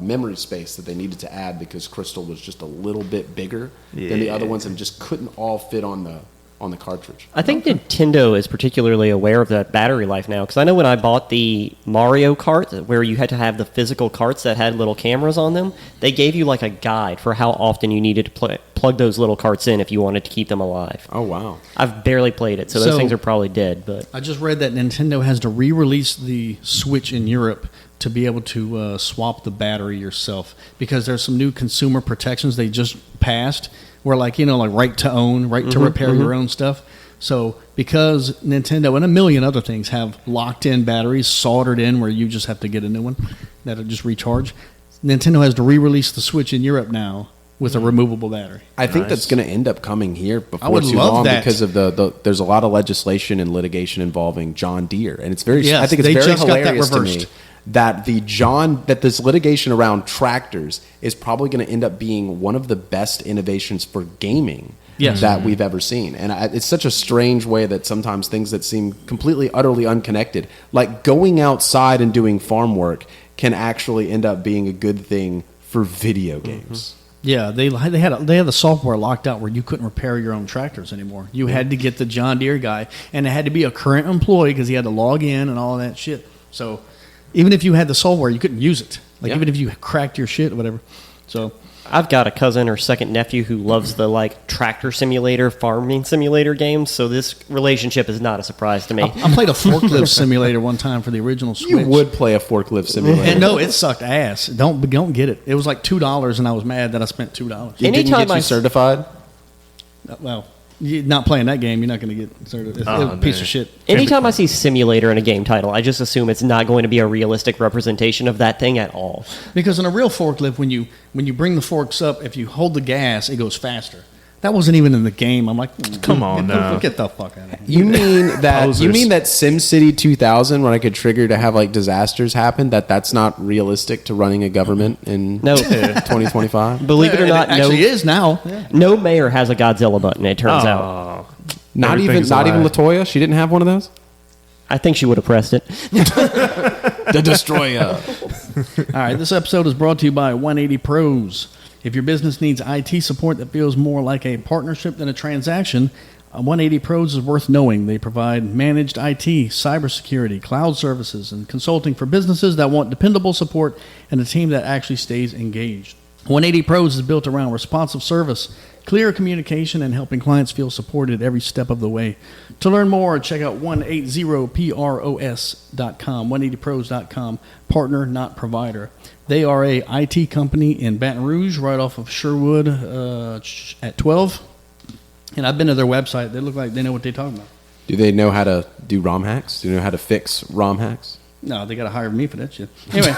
memory space that they needed to add because crystal was just a little bit bigger than the other ones and just couldn't all fit on the cartridge. I think Nintendo is particularly aware of that battery life now, because I know when I bought the Mario Kart, where you had to have the physical carts that had little cameras on them, they gave you like a guide for how often you needed to plug those little carts in if you wanted to keep them alive. Oh, wow. I've barely played it, so those things are probably dead. But I just read that Nintendo has to re-release the Switch in Europe to be able to swap the battery yourself, because there's some new consumer protections they just passed where like right to own, right to repair your own stuff. So because Nintendo and a million other things have locked in batteries soldered in where you just have to get a new one that'll just recharge, Nintendo has to re-release the Switch in Europe now with a removable battery. I think that's going to end up coming here I would before too love long that. because of there's a lot of legislation and litigation involving John Deere, and it's very. Yes, I think it's they very just got that hilarious to me reversed. that this litigation around tractors is probably going to end up being one of the best innovations for gaming that we've ever seen. And it's such a strange way that sometimes things that seem completely, utterly unconnected, like going outside and doing farm work, can actually end up being a good thing for video games. Yeah, they had the software locked out where you couldn't repair your own tractors anymore. You had to get the John Deere guy, and it had to be a current employee because he had to log in and all that shit. So even if you had the software, you couldn't use it. Like even if you cracked your shit or whatever. So I've got a cousin or second nephew who loves the tractor simulator, farming simulator games. So this relationship is not a surprise to me. I played a forklift simulator one time for the original Switch. You would play a forklift simulator. And no, it sucked ass. Don't get it. It was like $2, and I was mad that I spent $2. It didn't get you certified? Well, you're not playing that game, you're not going to get certified. It's a piece of shit. Anytime I see simulator in a game title, I just assume it's not going to be a realistic representation of that thing at all. Because in a real forklift, when you bring the forks up, if you hold the gas, it goes faster. That wasn't even in the game. I'm like, come on now. Get the fuck out of here. You mean that Posers. you mean that SimCity 2000, when I could trigger to have disasters happen, that's not realistic to running a government in No. 2025? Believe it or not, It actually is now. Yeah. no mayor has a Godzilla button, it turns out. Not even Everything's a lie. Latoya? She didn't have one of those? I think she would have pressed it. The Destroyer. All right, this episode is brought to you by 180 Pros. If your business needs IT support that feels more like a partnership than a transaction, 180 Pros is worth knowing. They provide managed IT, cybersecurity, cloud services, and consulting for businesses that want dependable support and a team that actually stays engaged. 180 Pros is built around responsive service, clear communication, and helping clients feel supported every step of the way. To learn more, check out 180pros.com, 180pros.com, partner, not provider. They are a IT company in Baton Rouge, right off of Sherwood at 12. And I've been to their website. They look like they know what they're talking about. Do they know how to do ROM hacks? Do they know how to fix ROM hacks? No, they got to hire me for that shit. Anyway,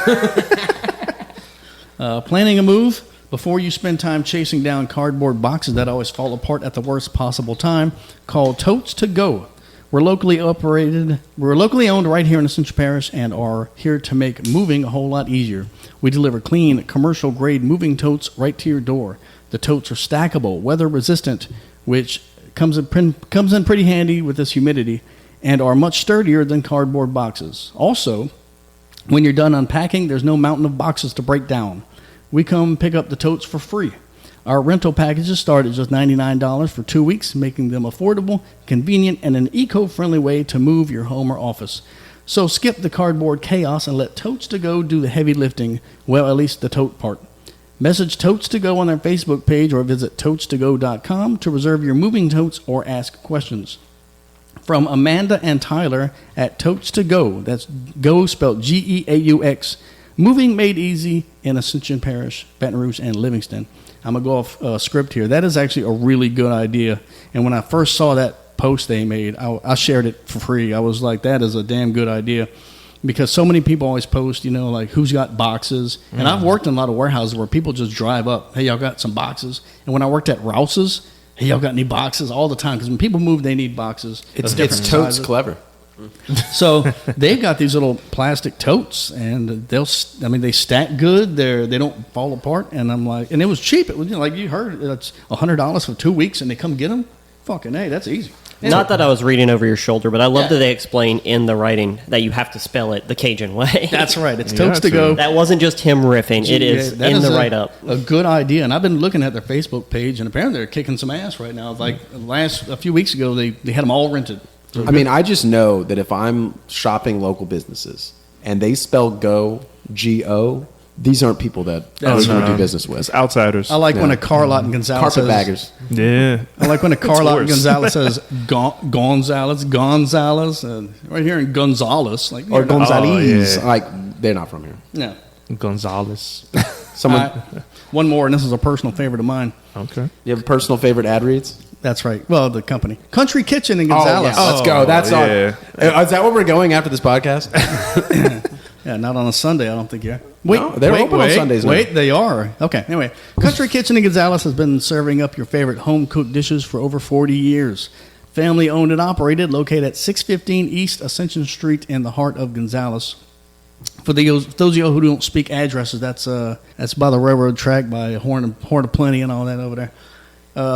planning a move? Before you spend time chasing down cardboard boxes that always fall apart at the worst possible time, call Totes to Go. We're locally owned right here in Ascension Parish and are here to make moving a whole lot easier. We deliver clean, commercial-grade moving totes right to your door. The totes are stackable, weather-resistant, which comes in pretty handy with this humidity, and are much sturdier than cardboard boxes. Also, when you're done unpacking, there's no mountain of boxes to break down. We come pick up the totes for free. Our rental packages start at just $99 for 2 weeks, making them affordable, convenient, and an eco-friendly way to move your home or office. So skip the cardboard chaos and let Totes to Go do the heavy lifting, well, at least the tote part. Message Totes to Go on their Facebook page or visit totestogo.com to reserve your moving totes or ask questions. From Amanda and Tyler at Totes to Go, that's Go spelled Geaux, moving made easy in Ascension Parish, Baton Rouge, and Livingston. I'm going to go off script here. That is actually a really good idea. And when I first saw that post they made, I shared it for free. I was like, that is a damn good idea. Because so many people always post, who's got boxes. And I've worked in a lot of warehouses where people just drive up, hey, y'all got some boxes? And when I worked at Rouse's, hey, y'all got any boxes? All the time. Because when people move, they need boxes. It's Totes clever. So they've got these little plastic totes, and they stack good. They don't fall apart. And I'm like, and it was cheap. It was like you heard, it's $100 for 2 weeks, and they come get them. Fucking hey, that's easy. Not that I was reading over your shoulder, but I love that they explain in the writing that you have to spell it the Cajun way. That's right. It's Totes to Go. That wasn't just him riffing. It is in the write-up. A good idea. And I've been looking at their Facebook page, and apparently they're kicking some ass right now. Like a few weeks ago, they had them all rented. So I mean, I just know that if I'm shopping local businesses and they spell Go, G-O, these aren't people that I would do business with. It's outsiders. I like when a car lot in Gonzales Carpetbaggers. Yeah. I like when a car lot in Gonzales says Gonzales, right here in Gonzales. Like, Or Gonzales. yeah. Like, they're not from here. No. Gonzales. Someone, One more, and this is a personal favorite of mine. Okay. you have a personal favorite ad reads? That's right. Well, the company. Country Kitchen in Gonzales. Oh, yeah. Let's go. That's yeah. Is that where we're going after this podcast? Yeah, not on a Sunday, I don't think, yeah. No, they're open on Sundays now. Wait, they are. Okay, anyway. Country Kitchen in Gonzales has been serving up your favorite home-cooked dishes for over 40 years. Family owned and operated, located at 615 East Ascension Street in the heart of Gonzales. For those of you who don't speak addresses, that's by the railroad track, by Horn of Plenty and all that over there.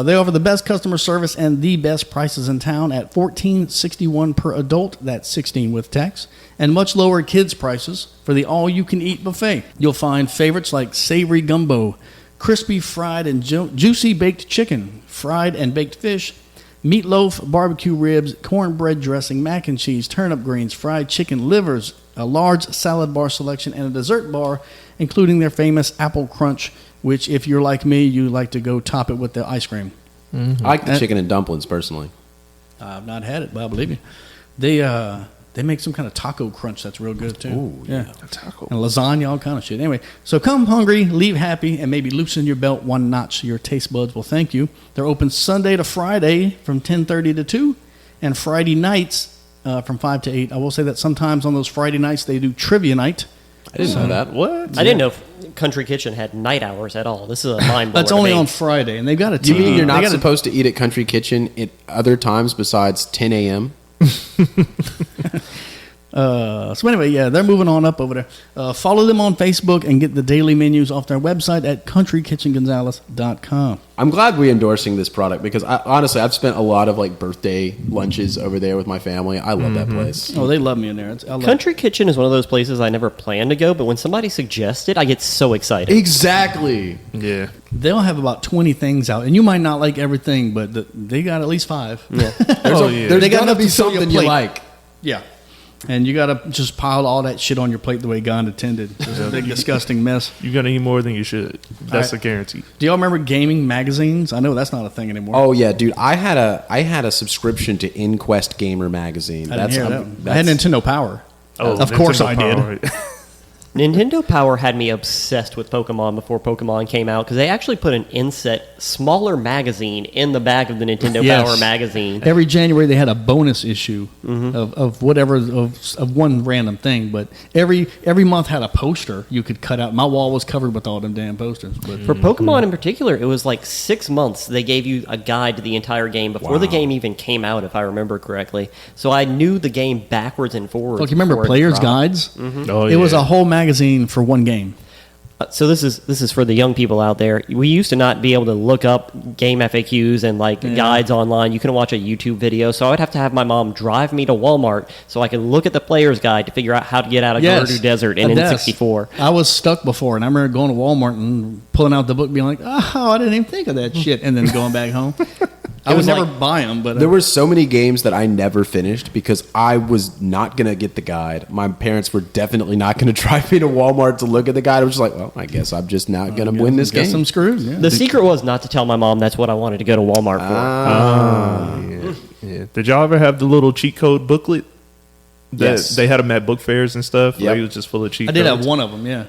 They offer the best customer service and the best prices in town at $14.61 per adult. That's 16 with tax. And much lower kids' prices for the all-you-can-eat buffet. You'll find favorites like savory gumbo, crispy fried and juicy baked chicken, fried and baked fish, meatloaf, barbecue ribs, cornbread dressing, mac and cheese, turnip greens, fried chicken livers, a large salad bar selection, and a dessert bar, including their famous apple crunch, which, if you're like me, you like to go top it with the ice cream. I like the chicken and dumplings personally. I've not had it, but I believe you. They make some kind of taco crunch that's real good, too. Ooh, yeah. A taco. And lasagna, all kind of shit. Anyway, so come hungry, leave happy, and maybe loosen your belt one notch. Your taste buds will thank you. They're open Sunday to Friday from 10:30 to 2, and Friday nights from 5 to 8. I will say that sometimes on those Friday nights they do trivia night. I didn't know that. What? I didn't know Country Kitchen had night hours at all. This is a mind blower. That's only to me. on Friday, and they've got a You TV. mean you're They not got a- supposed to eat at Country Kitchen at other times besides 10 a.m.? So anyway, yeah, they're moving on up over there. Follow them on Facebook and get the daily menus off their website at countrykitchengonzales.com. I'm glad we're endorsing this product because honestly, I've spent a lot of like birthday lunches over there with my family. I love that place. Oh, they love me in there. I love Country Kitchen is one of those places I never planned to go, but when somebody suggests it, I get so excited. Exactly. Yeah. They'll have about 20 things out, and you might not like everything, but they got at least 5. Yeah. There's They got gonna enough be to fill your something you plate. like. Yeah. And you got to just pile all that shit on your plate the way God intended. Just a big, disgusting mess. You're going to eat more than you should. That's Right. a guarantee. Do y'all remember gaming magazines? I know that's not a thing anymore. Oh yeah, dude. I had a subscription to Inquest Gamer magazine. I didn't hear that. I had that's- Nintendo Power. Oh, Of course Nintendo I did. Power. Nintendo Power had me obsessed with Pokemon before Pokemon came out because they actually put an inset, smaller magazine in the back of the Nintendo Yes. Power magazine. Every January they had a bonus issue of whatever of one random thing, but every month had a poster you could cut out. My wall was covered with all them damn posters. But For Pokemon in particular, it was like 6 months. They gave you a guide to the entire game before the Wow. game even came out, if I remember correctly. So I knew the game backwards and forwards. look, you remember before it Player's dropped. Guides? Oh, It was yeah. a whole magazine for one game. So this is for the young people out there. We used to not be able to look up game FAQs and like guides online. You couldn't watch a YouTube video, so I would have to have my mom drive me to Walmart so I could look at the player's guide to figure out how to get out of Gerudo Desert in Yes. N64. I was stuck before, and I remember going to Walmart and pulling out the book, being like, "Oh, I didn't even think of that shit," and then going back home. I would was never like- buy them, but There were so many games that I never finished because I was not going to get the guide. My parents were definitely not going to drive me to Walmart to look at the guide. I was just like, well, I guess I'm just not going to win this guess game. I'm screwed. Yeah. The secret was not to tell my mom that's what I wanted to go to Walmart for. Yeah. Did y'all ever have the little cheat code booklet? That Yes. They had them at book fairs and stuff. Yep. Like, it was just full of cheat I did codes. have one of them. Yeah.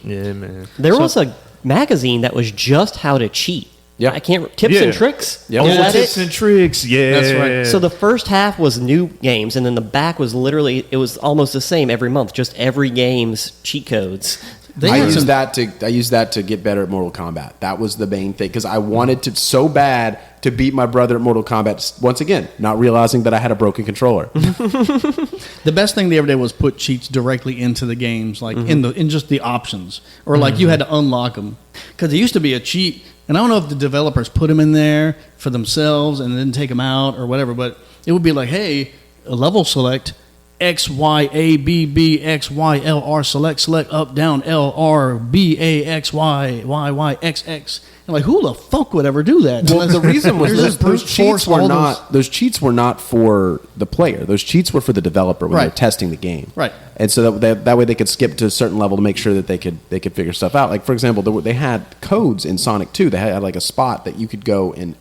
Yeah, man. There was a magazine that was just how to cheat. Yeah. I can't tips Yeah. and tricks. Yep. Was Oh, that tips it? and tricks. Yeah. That's right. So the first half was new games, and then the back was literally it was almost the same every month, just every game's cheat codes. They I had used some- that to get better at Mortal Kombat. That was the main thing because I wanted to so bad to beat my brother at Mortal Kombat. Once again, not realizing that I had a broken controller. The best thing they ever did was put cheats directly into the games, like in just the options, or like you had to unlock them. Because there used to be a cheat, and I don't know if the developers put them in there for themselves and then take them out or whatever. But it would be like, hey, a level select X Y A B B X Y L R select up down L R B A X Y Y Y X X. And like, who the fuck would ever do that? Well, the reason was There's those, just brute those cheats force were all not those cheats were not for the player. Those cheats were for the developer when they were Right. testing the game. Right. And so that way they could skip to a certain level to make sure that they could figure stuff out. Like for example, they had codes in Sonic 2. They had like a spot that you could go and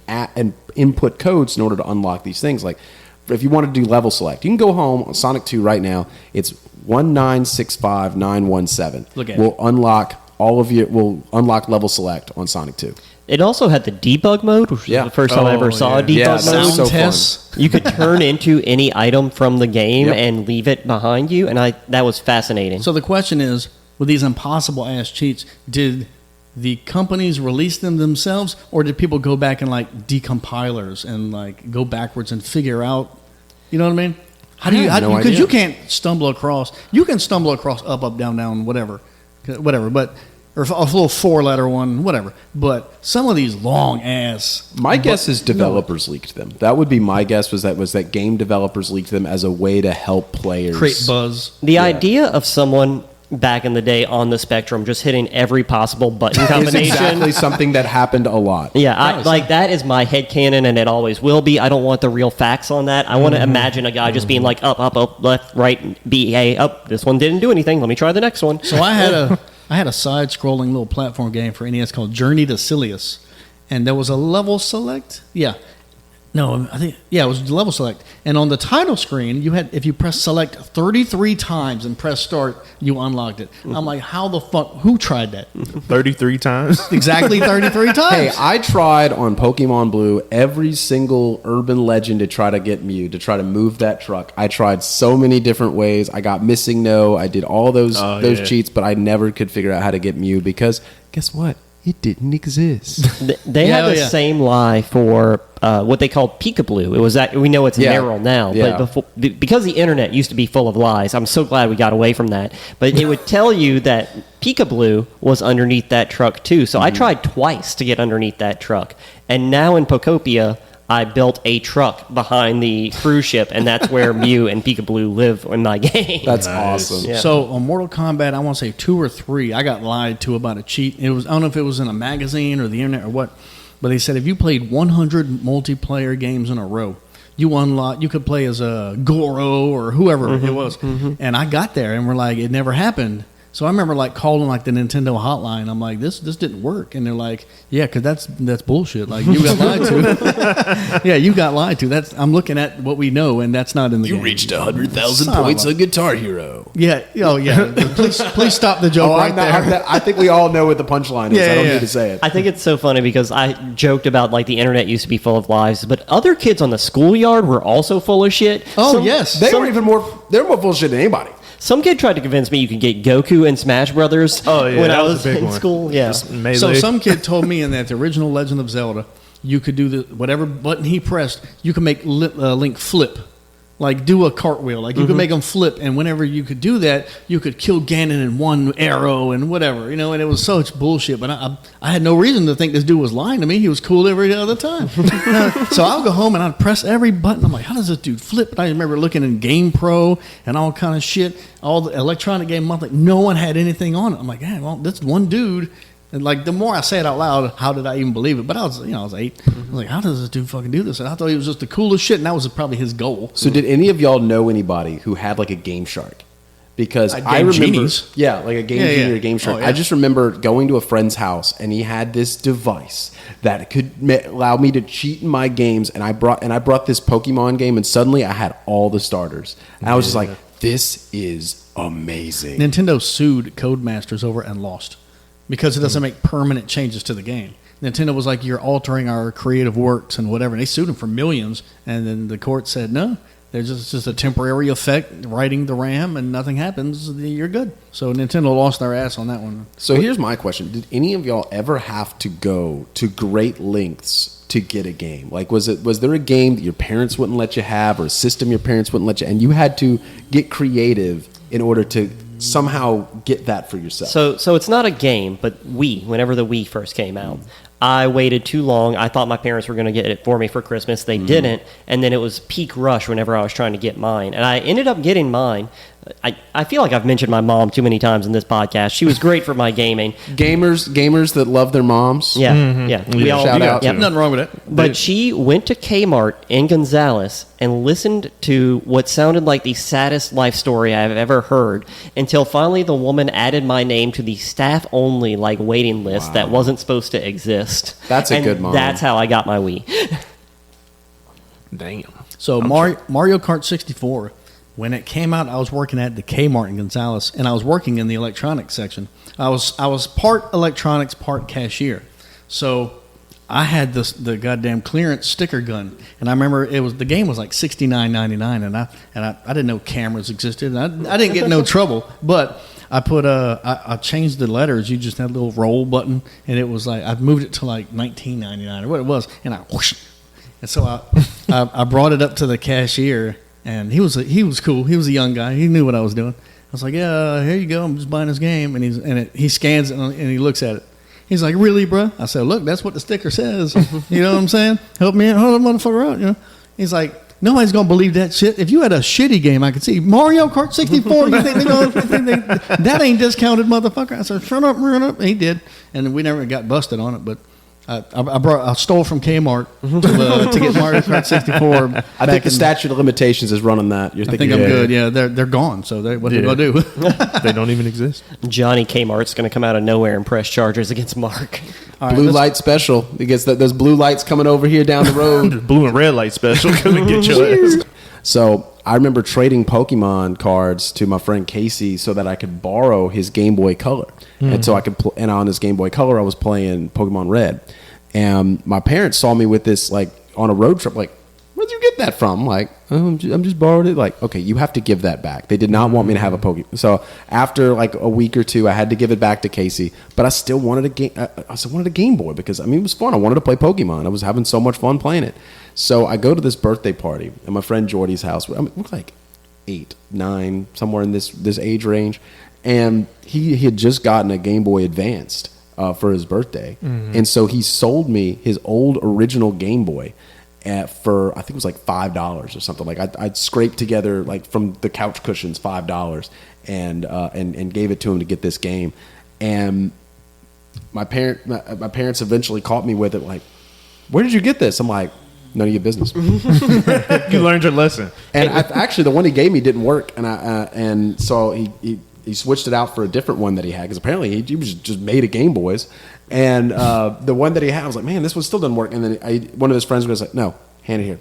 input codes in order to unlock these things. Like if you want to do level select, you can go home on Sonic 2 right now. It's 1965917. Look at we'll unlock all of you. We'll unlock level select on Sonic 2. It also had the debug mode, which Yeah. was the first time I ever Oh, saw a yeah. debug Yeah, mode. that was Sound so fun. tests. You could turn into any item from the game Yep. and leave it behind you, and that was fascinating. So the question is, with these impossible ass cheats, did the companies release them themselves, or did people go back and like decompilers and like go backwards and figure out? You know what I mean? How do you? have no Because idea. you can't stumble across. You can stumble across up, down, whatever. But or a little 4-letter one, whatever. But some of these long ass. My guess is developers leaked them. That would be my guess. Was that game developers leaked them as a way to help players Create buzz. The idea of someone back in the day on the Spectrum just hitting every possible button It's combination. exactly something that happened a lot. Yeah, that is my headcanon, and it always will be. I don't want the real facts on that. I want to imagine a guy just being like, up, left, right, B, A, up. This one didn't do anything. Let me try the next one. So I had a side-scrolling little platform game for NES called Journey to Silius, and there was a level select. Yeah. No, it was level select. And on the title screen, you had, if you press select 33 times and press start, you unlocked it. I'm like, how the fuck? Who tried that? 33 times. Exactly 33 times. Hey, I tried on Pokemon Blue every single urban legend to try to get Mew, to try to move that truck. I tried so many different ways. I got Missing No. I did all those cheats, but I never could figure out how to get Mew because guess what? It didn't exist. They had the same lie for what they called Peekaboo. It was that we know it's narrow now, but before, because the internet used to be full of lies, I'm so glad we got away from that. But it would tell you that Peekaboo was underneath that truck too. So I tried twice to get underneath that truck, and now in Pokopia, I built a truck behind the cruise ship, and that's where Mew and Peekaboo live in my game. That's awesome. Yeah. So on Mortal Kombat, I want to say 2 or 3, I got lied to about a cheat. It was, I don't know if it was in a magazine or the internet or what, but they said if you played 100 multiplayer games in a row, you could play as a Goro or whoever it was. And I got there and we're like, it never happened. So I remember like calling like the Nintendo hotline. I'm like, this didn't work, and they're like, yeah, because that's bullshit. Like you got lied to. Yeah, you got lied to. I'm looking at what we know, and that's not in the game. You reached 100,000 points on Guitar Hero. Yeah. Oh yeah. Please stop the joke there. I think we all know what the punchline is. I don't need to say it. I think it's so funny because I joked about like the internet used to be full of lies, but other kids on the schoolyard were also full of shit. Oh yes, they were more full of shit than anybody. Some kid tried to convince me you could get Goku in Smash Brothers when I was in school. Yeah. So some kid told me in that the original Legend of Zelda, you could do whatever button he pressed, you could make Link flip. Like do a cartwheel. Like you could make him flip, and whenever you could do that, you could kill Ganon in one arrow and whatever, and it was such bullshit. But I had no reason to think this dude was lying to me. He was cool every other time. So I'll go home and I'd press every button. I'm like, how does this dude flip? And I remember looking in Game Pro and all kind of shit, all the electronic game monthly. No one had anything on it. I'm like, well, this one dude. And like the more I say it out loud, how did I even believe it? But I was 8. I was like, how does this dude fucking do this? And I thought he was just the coolest shit, and that was probably his goal. So did any of y'all know anybody who had like a Game Shark? Because I remember, Genies. like a Game Genie or a Game Shark. Oh, yeah. I just remember going to a friend's house, and he had this device that could allow me to cheat in my games. And I brought this Pokemon game, and suddenly I had all the starters. And I was just like, this is amazing. Nintendo sued Codemasters over it and lost. Because it doesn't make permanent changes to the game. Nintendo was like, you're altering our creative works and whatever. And they sued them for millions. And then the court said, no, there's just a temporary effect, writing the RAM, and nothing happens. You're good. So Nintendo lost their ass on that one. So here's my question. Did any of y'all ever have to go to great lengths to get a game? Like, was there a game that your parents wouldn't let you have, or a system your parents wouldn't let you, and you had to get creative in order to somehow get that for yourself? So it's not a game, but whenever the Wii first came out, I waited too long. I thought my parents were going to get it for me for Christmas. They didn't. And then it was peak rush whenever I was trying to get mine. And I ended up getting mine. I feel like I've mentioned my mom too many times in this podcast. She was great for my gaming. Gamers that love their moms. Yeah, yeah. We all Shout out. Yeah. Nothing wrong with it. But she went to Kmart in Gonzales and listened to what sounded like the saddest life story I've ever heard until finally the woman added my name to the staff-only waiting list that wasn't supposed to exist. That's a good mom. That's how I got my Wii. Damn. So Mario Kart 64, when it came out, I was working at the Kmart in Gonzales, and I was working in the electronics section. I was part electronics, part cashier. So I had the goddamn clearance sticker gun, and I remember the game was like $69.99, and I didn't know cameras existed. And I didn't get no trouble, but I changed the letters. You just had a little roll button, and it was like I moved it to like $19.99 or what it was, and and so I brought it up to the cashier, and he was cool. He was a young guy. He knew what I was doing. was like, yeah, here you go. I'm just buying this game. And he scans it and he looks at it. He's like, really, bro? I said, look, that's what the sticker says. You know what I'm saying? Help me out. Hold that motherfucker out. You know? He's like, nobody's going to believe that shit. If you had a shitty game, I could see Mario Kart 64. You think that ain't discounted, motherfucker? I said, shut up, run up. And he did. And we never got busted on it, but I stole from Kmart to get Mario Kart 64. I think the statute of limitations is running that. I think I'm good. Yeah, they're gone. So what are they going to do? They don't even exist. Johnny Kmart's going to come out of nowhere and press charges against Mark. Right, blue light special. He gets those blue lights coming over here down the road. Blue and red light special. Come and get your ass. So I remember trading Pokemon cards to my friend Casey so that I could borrow his Game Boy Color. And so I could and on his Game Boy Color, I was playing Pokemon Red. And my parents saw me with this, like, on a road trip, like, where'd you get that from? Like, oh, I'm just borrowed it. Like, okay, you have to give that back. They did not want me to have a Pokemon. So after, like, a week or two, I had to give it back to Casey. But I still wanted a game. I still wanted a Game Boy because, I mean, it was fun. I wanted to play Pokemon. I was having so much fun playing it. So I go to this birthday party at my friend Jordy's house. I mean, we're like 8, 9, somewhere in this age range. And he had just gotten a Game Boy Advanced for his birthday. And so he sold me his old original Game Boy for, I think it was like $5 or something. Like I'd scraped together, like from the couch cushions, $5 and gave it to him to get this game. And my parents eventually caught me with it, like, where did you get this? I'm like, none of your business. You learned your lesson. And actually, the one he gave me didn't work, and so he switched it out for a different one that he had because apparently he was just made of Game Boys, and the one that he had, I was like, man, this one still doesn't work. And then one of his friends was like, no, hand it here.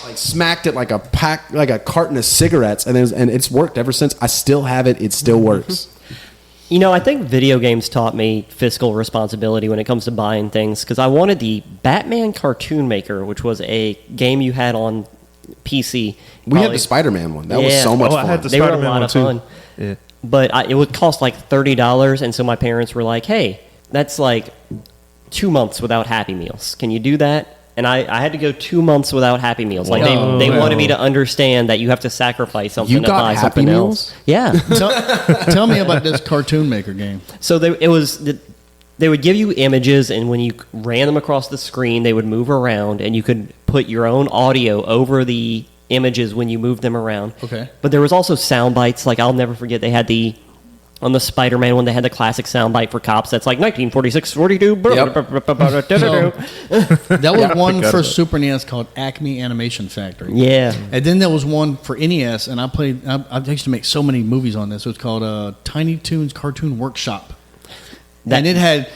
Like smacked it like a carton of cigarettes, and it's worked ever since. I still have it. It still works. You know, I think video games taught me fiscal responsibility when it comes to buying things because I wanted the Batman Cartoon Maker, which was a game you had on PC. We had the Spider-Man one. That was so much fun. I had the They were a Spider-Man lot one of too. fun. Yeah. But it would cost like $30, and so my parents were like, hey, that's like 2 months without Happy Meals. Can you do that? And I had to go 2 months without Happy Meals. Like they wanted me to understand that you have to sacrifice something You to got buy Happy something Meals? else. Yeah. Tell me about this Cartoon Maker game. So they would give you images, and when you ran them across the screen, they would move around, and you could put your own audio over the images when you moved them around. Okay. But there was also sound bites. Like I'll never forget, they had on the Spider-Man one, they had the classic soundbite for cops. That's like 1946, 42. That was one for that. Super NES called Acme Animation Factory. Yeah. And then there was one for NES, and I used to make so many movies on this. It was called Tiny Toons Cartoon Workshop. And it had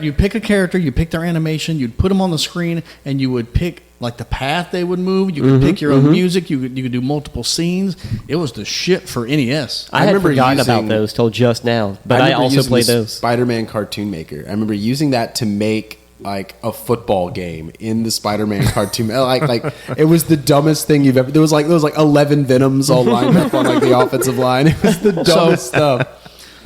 you pick a character, you pick their animation, you'd put them on the screen, and you would pick like the path they would move. You could pick your own music. You could do multiple scenes. It was the shit for NES. I had forgotten about those till just now, but I also played those. Spider-Man Cartoon Maker. I remember using that to make like a football game in the Spider-Man cartoon. Like it was the dumbest thing you've ever. There was like 11 Venoms all lined up on like the offensive line. It was the dumbest stuff.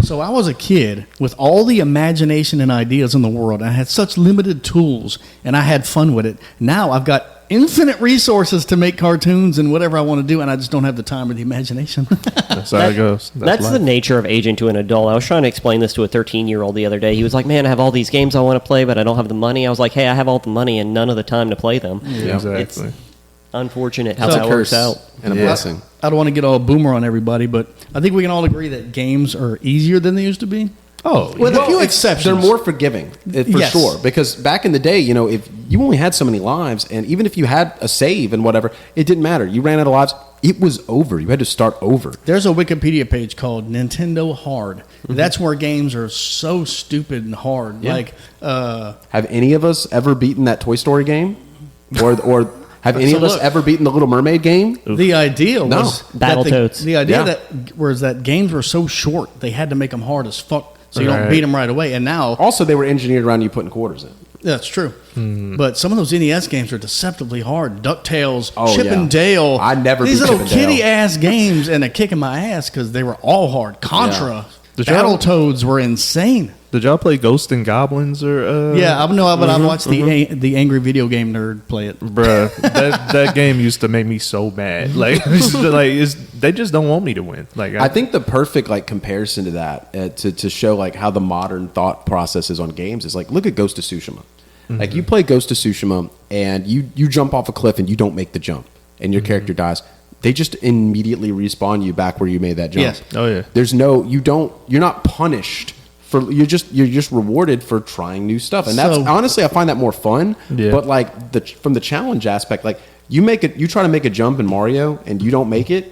So I was a kid with all the imagination and ideas in the world. I had such limited tools, and I had fun with it. Now I've got infinite resources to make cartoons and whatever I want to do, and I just don't have the time or the imagination. That's how it goes. That's the nature of aging to an adult. I was trying to explain this to a 13-year-old the other day. He was like, man, I have all these games I want to play, but I don't have the money. I was like, hey, I have all the money and none of the time to play them. Yeah, exactly. It's unfortunate how It's a that works curse out. and a blessing. I don't want to get all boomer on everybody, but I think we can all agree that games are easier than they used to be. Oh, With a few exceptions. They're more forgiving, for Yes. sure. Because back in the day, if you only had so many lives, and even if you had a save and whatever, it didn't matter. You ran out of lives, it was over. You had to start over. There's a Wikipedia page called Nintendo Hard. That's where games are so stupid and hard. Yeah. Like, Have any of us ever beaten that Toy Story game? Or have any So of us look. ever beaten the Little Mermaid game? the idea No. was that Battletoads. the idea Yeah. that was that games were so short, they had to make them hard as fuck, so you don't Right. beat them right away. And now Also, they were engineered around you putting quarters in. that's true. But some of those NES games are deceptively hard. DuckTales, Oh, Chip yeah. and Dale. I never these beat little Chip and Dale. kitty ass games, and they're kicking my ass because they were all hard. Contra, Did y'all- Battletoads were insane. Did y'all play Ghosts and Goblins or? Yeah, I know, but I watched the angry video game nerd play it. Bruh, that game used to make me so mad. Like, they just don't want me to win. Like, I think the perfect like comparison to that to show like how the modern thought process is on games is like look at Ghost of Tsushima. Like you play Ghost of Tsushima and you jump off a cliff and you don't make the jump and your character dies. They just immediately respawn you back where you made that jump. Yes. Oh yeah. You're not punished. You're just rewarded for trying new stuff, and that's honestly I find that more fun. Yeah. But like from the challenge aspect, like you try to make a jump in Mario and you don't make it,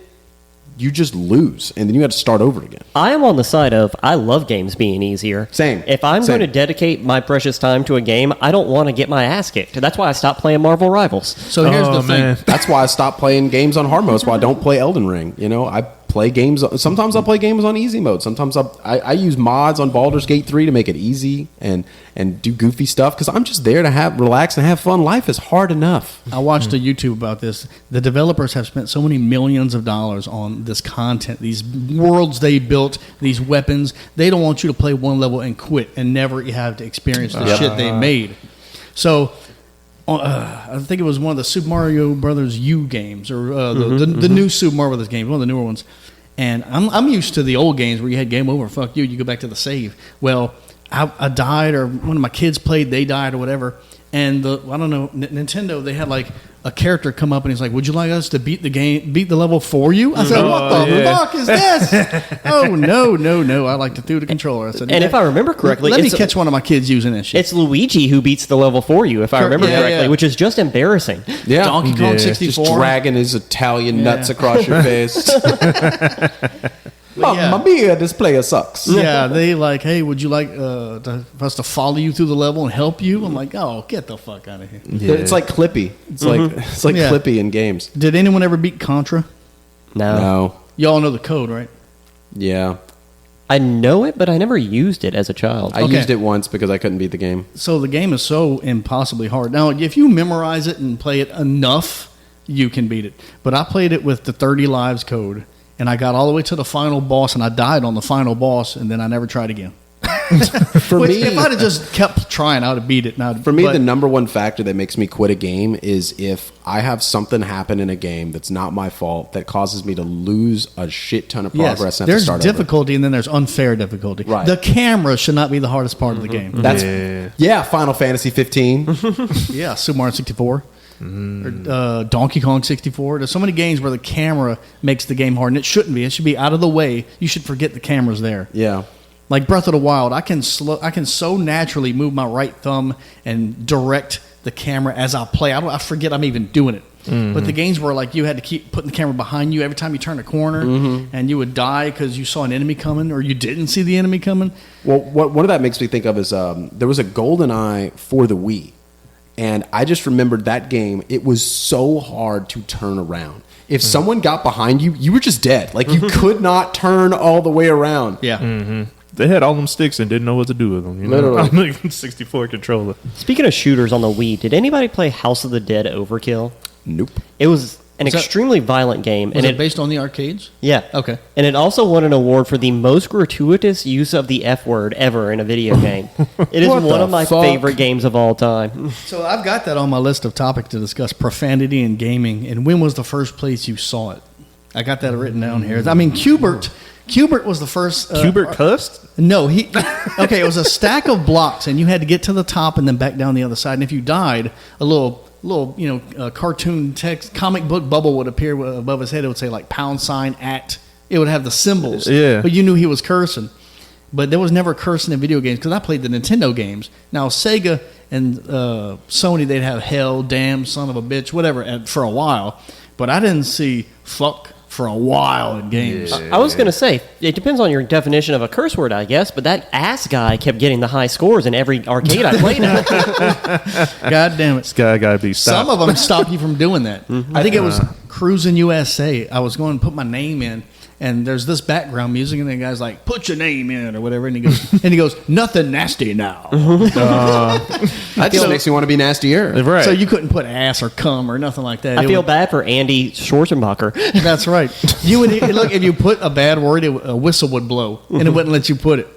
you just lose, and then you have to start over again. I am on the side of I love games being easier. Same. If I'm Same. going to dedicate my precious time to a game, I don't want to get my ass kicked. That's why I stopped playing Marvel Rivals. So here's the thing. That's why I stopped playing games on hard mode. That's why I don't play Elden Ring. You know, I play games. Sometimes I'll play games on easy mode. Sometimes I use mods on Baldur's Gate 3 to make it easy and do goofy stuff because I'm just there to relax and have fun. Life is hard enough. I watched a YouTube about this. The developers have spent so many millions of dollars on this content, these worlds they built, these weapons. They don't want you to play one level and quit and never have to experience the shit they made. So I think it was one of the Super Mario Brothers U games or the new Super Mario Brothers games, one of the newer ones. And I'm used to the old games where you had game over, fuck you go back to the save. Well, I died, or one of my kids played, they died, or whatever. And I don't know, Nintendo, they had like a character come up and he's like, "Would you like us to beat the level for you?" I said, "What the fuck is this?" Oh no! I like to do the controller. I said, And if I remember correctly, let me catch one of my kids using that shit. It's Luigi who beats the level for you, if I remember correctly, which is just embarrassing. Yeah, Donkey Kong 64, just dragging his Italian nuts across your face. Mamma mia, this player sucks. Yeah, they like, "Hey, would you like for us to follow you through the level and help you?" I'm like, "Oh, get the fuck out of here!" Yeah. It's like Clippy. It's like Clippy in games. Did anyone ever beat Contra? No. Y'all know the code, right? Yeah. I know it, but I never used it as a child. I used it once because I couldn't beat the game. So the game is so impossibly hard. Now, if you memorize it and play it enough, you can beat it. But I played it with the 30 lives code, and I got all the way to the final boss, and I died on the final boss, and then I never tried again. For me, if I'd have just kept trying, I would have beat it. The number one factor that makes me quit a game is if I have something happen in a game that's not my fault that causes me to lose a shit ton of progress. And there's have to start difficulty, and then there's unfair difficulty. Right. The camera should not be the hardest part of the game. That's Final Fantasy 15. Yeah, Super Mario 64. Or Donkey Kong 64. There's so many games where the camera makes the game hard, and it shouldn't be. It should be out of the way. You should forget the camera's there. Yeah. Like Breath of the Wild, I can so naturally move my right thumb and direct the camera as I play. I forget I'm even doing it. But the games where like you had to keep putting the camera behind you every time you turn a corner, and you would die because you saw an enemy coming or you didn't see the enemy coming. Well, what that makes me think of is there was a GoldenEye for the Wii, and I just remembered that game. It was so hard to turn around. If someone got behind you, you were just dead. Like you could not turn all the way around. Yeah. They had all them sticks and didn't know what to do with them. You know? Literally. I'm like 64 controller. Speaking of shooters on the Wii, did anybody play House of the Dead Overkill? Nope. It was an Was that- extremely violent game. Was it based on the arcades? Yeah. Okay. And it also won an award for the most gratuitous use of the F word ever in a video game. It is What one the of my fuck? favorite games of all time. So I've got that on my list of topics to discuss, profanity in gaming. And when was the first place you saw it? I got that written down here. I mean, Qbert was the first. Qbert cussed? No, okay, it was a stack of blocks, and you had to get to the top and then back down the other side. And if you died, a little cartoon text, comic book bubble would appear above his head. It would say like @. It would have the symbols. Yeah. But you knew he was cursing. But there was never cursing in video games because I played the Nintendo games. Now, Sega and Sony, they'd have hell, damn, son of a bitch, whatever, for a while. But I didn't see fuck for a while in games. I was going to say, it depends on your definition of a curse word, I guess, but that ass guy kept getting the high scores in every arcade I played in. God damn it. This guy got to be stopped. Some of them stop you from doing that. I think it was Cruising USA. I was going to put my name in, and there's this background music, and the guy's like, "Put your name in," or whatever, and he goes, "Nothing nasty now." That just makes me want to be nastier. Right. So you couldn't put ass or cum or nothing like that. I feel bad for Andy Schwarzenbacher. That's right. You would look if you put a bad word, a whistle would blow, and it wouldn't let you put it.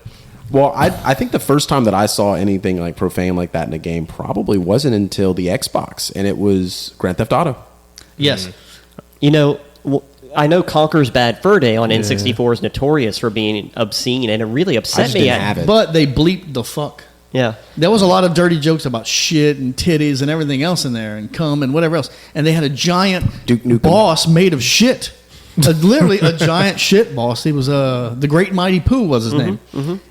Well, I think the first time that I saw anything like profane like that in a game probably wasn't until the Xbox, and it was Grand Theft Auto. Yes. You know, I know Conker's Bad Fur Day on N64 is notorious for being obscene, and it really upset me. didn't have it. But they bleeped the fuck. Yeah. There was a lot of dirty jokes about shit and titties and everything else in there, and cum and whatever else. And they had a giant Duke Nukem. boss made of shit. Literally a giant shit boss. He was the Great Mighty Pooh was his name.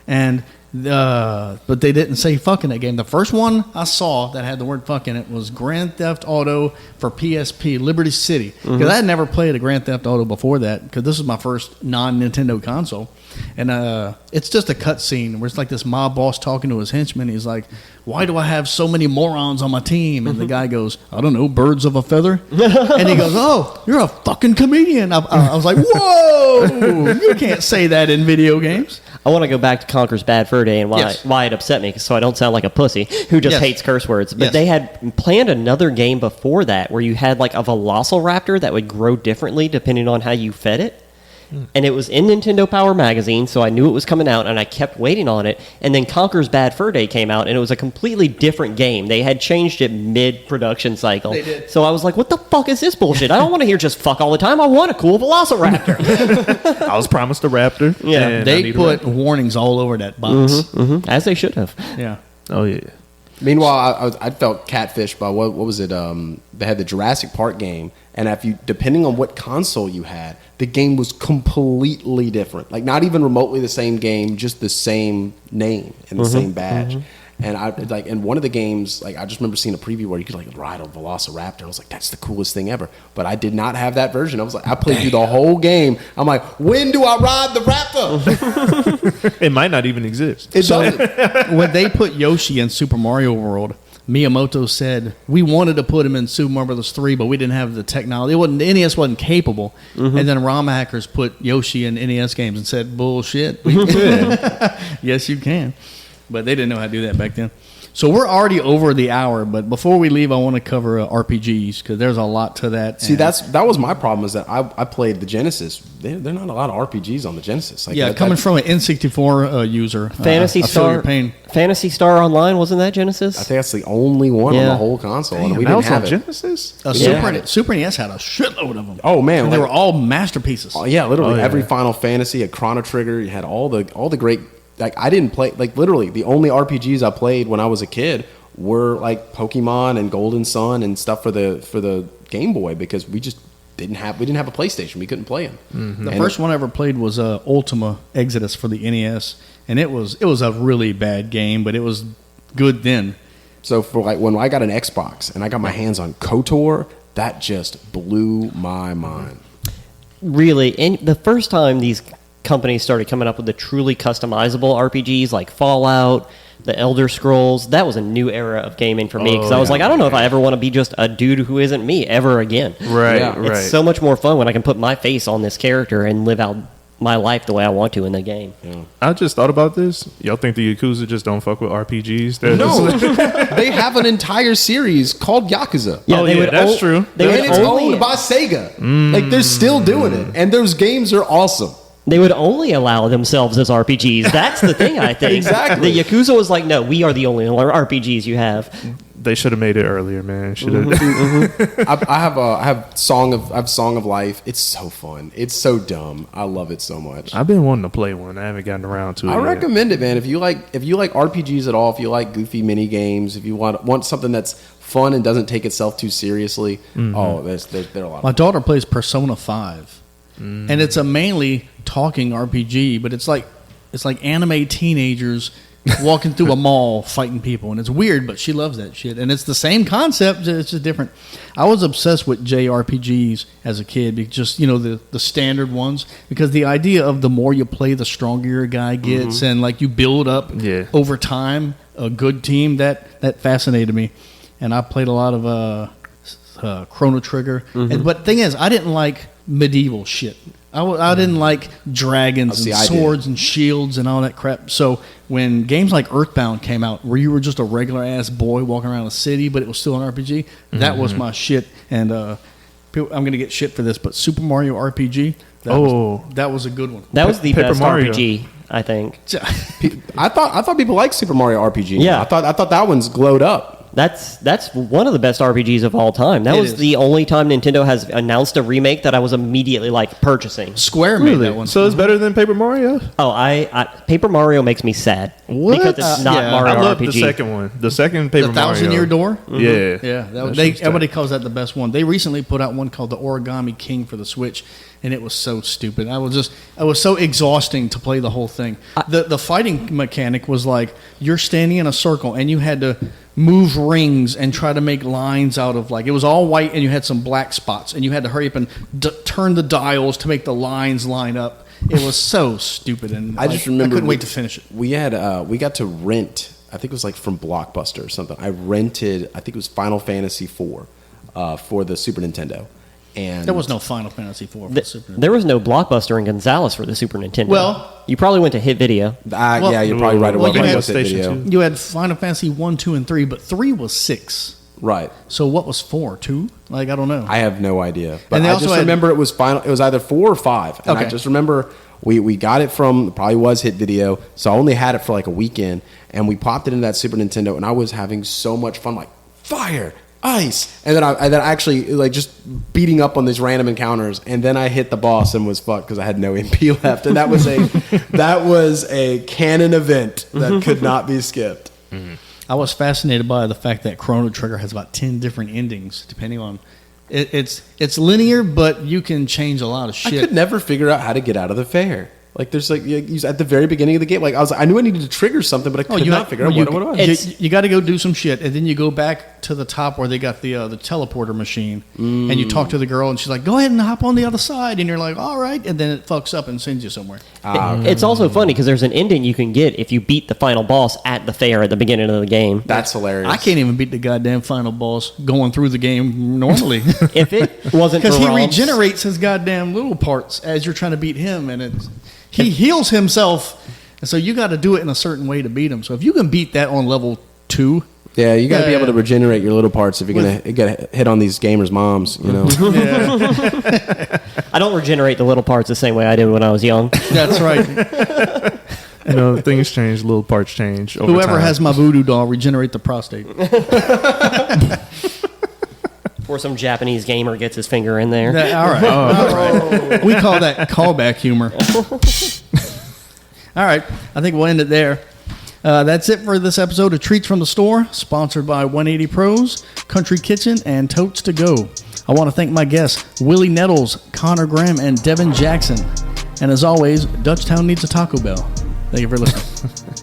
And but they didn't say fuck in that game. The first one I saw that had the word fuck in it was Grand Theft Auto for PSP, Liberty City. Because I had never played a Grand Theft Auto before that, because this is my first non-Nintendo console. And it's just a cutscene where it's like this mob boss talking to his henchman. He's like, why do I have so many morons on my team? And the guy goes, I don't know, birds of a feather? And he goes, oh, you're a fucking comedian. I was like, whoa, you can't say that in video games. I want to go back to Conker's Bad Fur Day and why it upset me, so I don't sound like a pussy who just hates curse words. But they had planned another game before that where you had like a velociraptor that would grow differently depending on how you fed it. And it was in Nintendo Power Magazine, so I knew it was coming out, and I kept waiting on it. And then Conker's Bad Fur Day came out, and it was a completely different game. They had changed it mid-production cycle. They did. So I was like, what the fuck is this bullshit? I don't want to hear just fuck all the time. I want a cool velociraptor. I was promised a raptor. Yeah. and I They need a put raptor. warnings all over that box. As they should have. Yeah. Oh yeah. Meanwhile, I felt catfished by what was it? They had the Jurassic Park game, and if you, depending on what console you had, the game was completely different. Like not even remotely the same game, just the same name and the same badge. And I like in one of the games, like I just remember seeing a preview where you could like ride a velociraptor. I was like, that's the coolest thing ever. But I did not have that version. I was like, I played through the whole game. I'm like, when do I ride the raptor? It might not even exist. It doesn't. When they put Yoshi in Super Mario World, Miyamoto said we wanted to put him in Super Mario Bros. 3, but we didn't have the technology. The NES wasn't capable. And then ROM hackers put Yoshi in NES games and said, bullshit. We can. Yes, you can. But they didn't know how to do that back then. So we're already over the hour, but before we leave, I want to cover RPGs because there's a lot to that. See, that was my problem is that I played the Genesis. There are not a lot of RPGs on the Genesis. Like coming from an N64 user. Fantasy I feel your Star. pain. Fantasy Star Online, wasn't that Genesis? I think that's the only one on the whole console, and we that didn't was have on it. Genesis. Super NES had a shitload of them. Oh man, And they like- were all masterpieces. Oh, yeah, literally Oh, yeah. every Final Fantasy, a Chrono Trigger. You had all the great. Like I didn't play like literally the only RPGs I played when I was a kid were like Pokemon and Golden Sun and stuff for the Game Boy because we didn't have a PlayStation. We couldn't play them. The first one I ever played was Ultima Exodus for the NES, and it was a really bad game, but it was good then. So for like when I got an Xbox and I got my hands on KOTOR, that just blew my mind. Really, and the first time these companies started coming up with the truly customizable RPGs like Fallout, the Elder Scrolls, that was a new era of gaming for me because I was like, I don't know if I ever want to be just a dude who isn't me ever again. Right, Yeah. right. It's so much more fun when I can put my face on this character and live out my life the way I want to in the game. I just thought about this. Y'all think the Yakuza just don't fuck with RPGs? They're No, just- they have an entire series called Yakuza. Oh, yeah, that's true. They And would it's only, owned by Sega. Like they're still doing it, and those games are awesome. they would only allow themselves as RPGs. That's the thing, I think. Exactly. The Yakuza was like, no, we are the only RPGs you have. they should have made it earlier, man. Should have. I have Song of Life. It's so fun. It's so dumb. I love it so much. I've been wanting to play one. I haven't gotten around to it. I yet. recommend it, man. If you like RPGs at all, if you like goofy mini games, if you want something that's fun and doesn't take itself too seriously, they're a lot. My daughter plays Persona 5, and it's a mainly talking RPG, but it's like anime teenagers walking through a mall fighting people, and it's weird, but she loves that shit. And it's the same concept, it's just different. I was obsessed with JRPGs as a kid, just the standard ones, because the idea of the more you play, the stronger your guy gets, and like you build up over time a good team. That fascinated me, and I played a lot of Chrono Trigger. But the thing is, I didn't like medieval shit. I didn't like dragons and swords and shields and all that crap. So when games like Earthbound came out, where you were just a regular ass boy walking around a city, but it was still an RPG, that was my shit. And I'm gonna get shit for this, but Super Mario RPG, that was a good one. That was the Paper best Mario. RPG I think. I thought people liked Super Mario RPG. Yeah. I thought that one's glowed up. That's one of the best RPGs of all time. That was the only time Nintendo has announced a remake that I was immediately like purchasing. Square made that one. So it's better than Paper Mario? Oh, I Paper Mario makes me sad. What? Because it's not Yeah. Mario I love RPG. the second one. The second Paper The Mario. 1,000-Year Door? Yeah. Yeah, That shit's everybody tight. calls that the best one. They recently put out one called the Origami King for the Switch, and it was so stupid. It was so exhausting to play the whole thing. The fighting mechanic was like you're standing in a circle and you had to move rings and try to make lines out of like it was all white and you had some black spots and you had to hurry up and turn the dials to make the lines line up. It was so stupid, and I just remember I couldn't wait to finish it. We we got to rent. I think it was like from Blockbuster or something. I rented. I think it was Final Fantasy IV for the Super Nintendo. And There was no Final Fantasy IV for the Super Nintendo. There was no Blockbuster in Gonzales for the Super Nintendo. Well- you probably went to Hit Video. yeah, you're probably right. It well, was you like had a Station video. 2. You had Final Fantasy 1, 2, and 3, but 3 was 6. Right. So what was 4? 2? Like, I don't know. I have no idea, but And they I also just had- remember it was final. It was either 4 or 5, and I Okay. just remember we got it from probably was Hit Video, so I only had it for like a weekend, and we popped it into that Super Nintendo, and I was having so much fun, like fire, ice, and then I actually like just beating up on these random encounters, and then I hit the boss and was fucked because I had no MP left, and that was a canon event that could not be skipped. I was fascinated by the fact that Chrono Trigger has about 10 different endings, depending on... It's linear, but you can change a lot of I shit. could never figure out how to get out of the fair. Like there's like at the very beginning of the game, like I knew I needed to trigger something, but I could not figure out what it was. You got to go do some shit, and then you go back to the top where they got the teleporter machine, and you talk to the girl, and she's like, "Go ahead and hop on the other side," and you're like, "All right," and then it fucks up and sends you somewhere. It's also funny because there's an ending you can get if you beat the final boss at the fair at the beginning of the game. That's hilarious. I can't even beat the goddamn final boss going through the game normally. If it wasn't Because for he ROMs, regenerates his goddamn little parts as you're trying to beat him, and he heals himself, and so you got to do it in a certain way to beat him. So if you can beat that on level 2, Yeah, you got to be able to Yeah. regenerate your little parts if you're gonna get hit on these gamers' moms. You know, I don't regenerate the little parts the same way I did when I was young. that's right. You know, things change, little parts change. Over Whoever time. has my voodoo doll, regenerate the prostate. Before some Japanese gamer gets his finger in there. All right. All right. We call that callback humor. All right. I think we'll end it there. That's it for this episode of Treats from the Store, sponsored by 180 Pros, Country Kitchen, and Totes to Go. I want to thank my guests, Willie Nettles, Connor Graham, and Deven Jackson. And as always, Dutchtown needs a Taco Bell. Thank you for listening.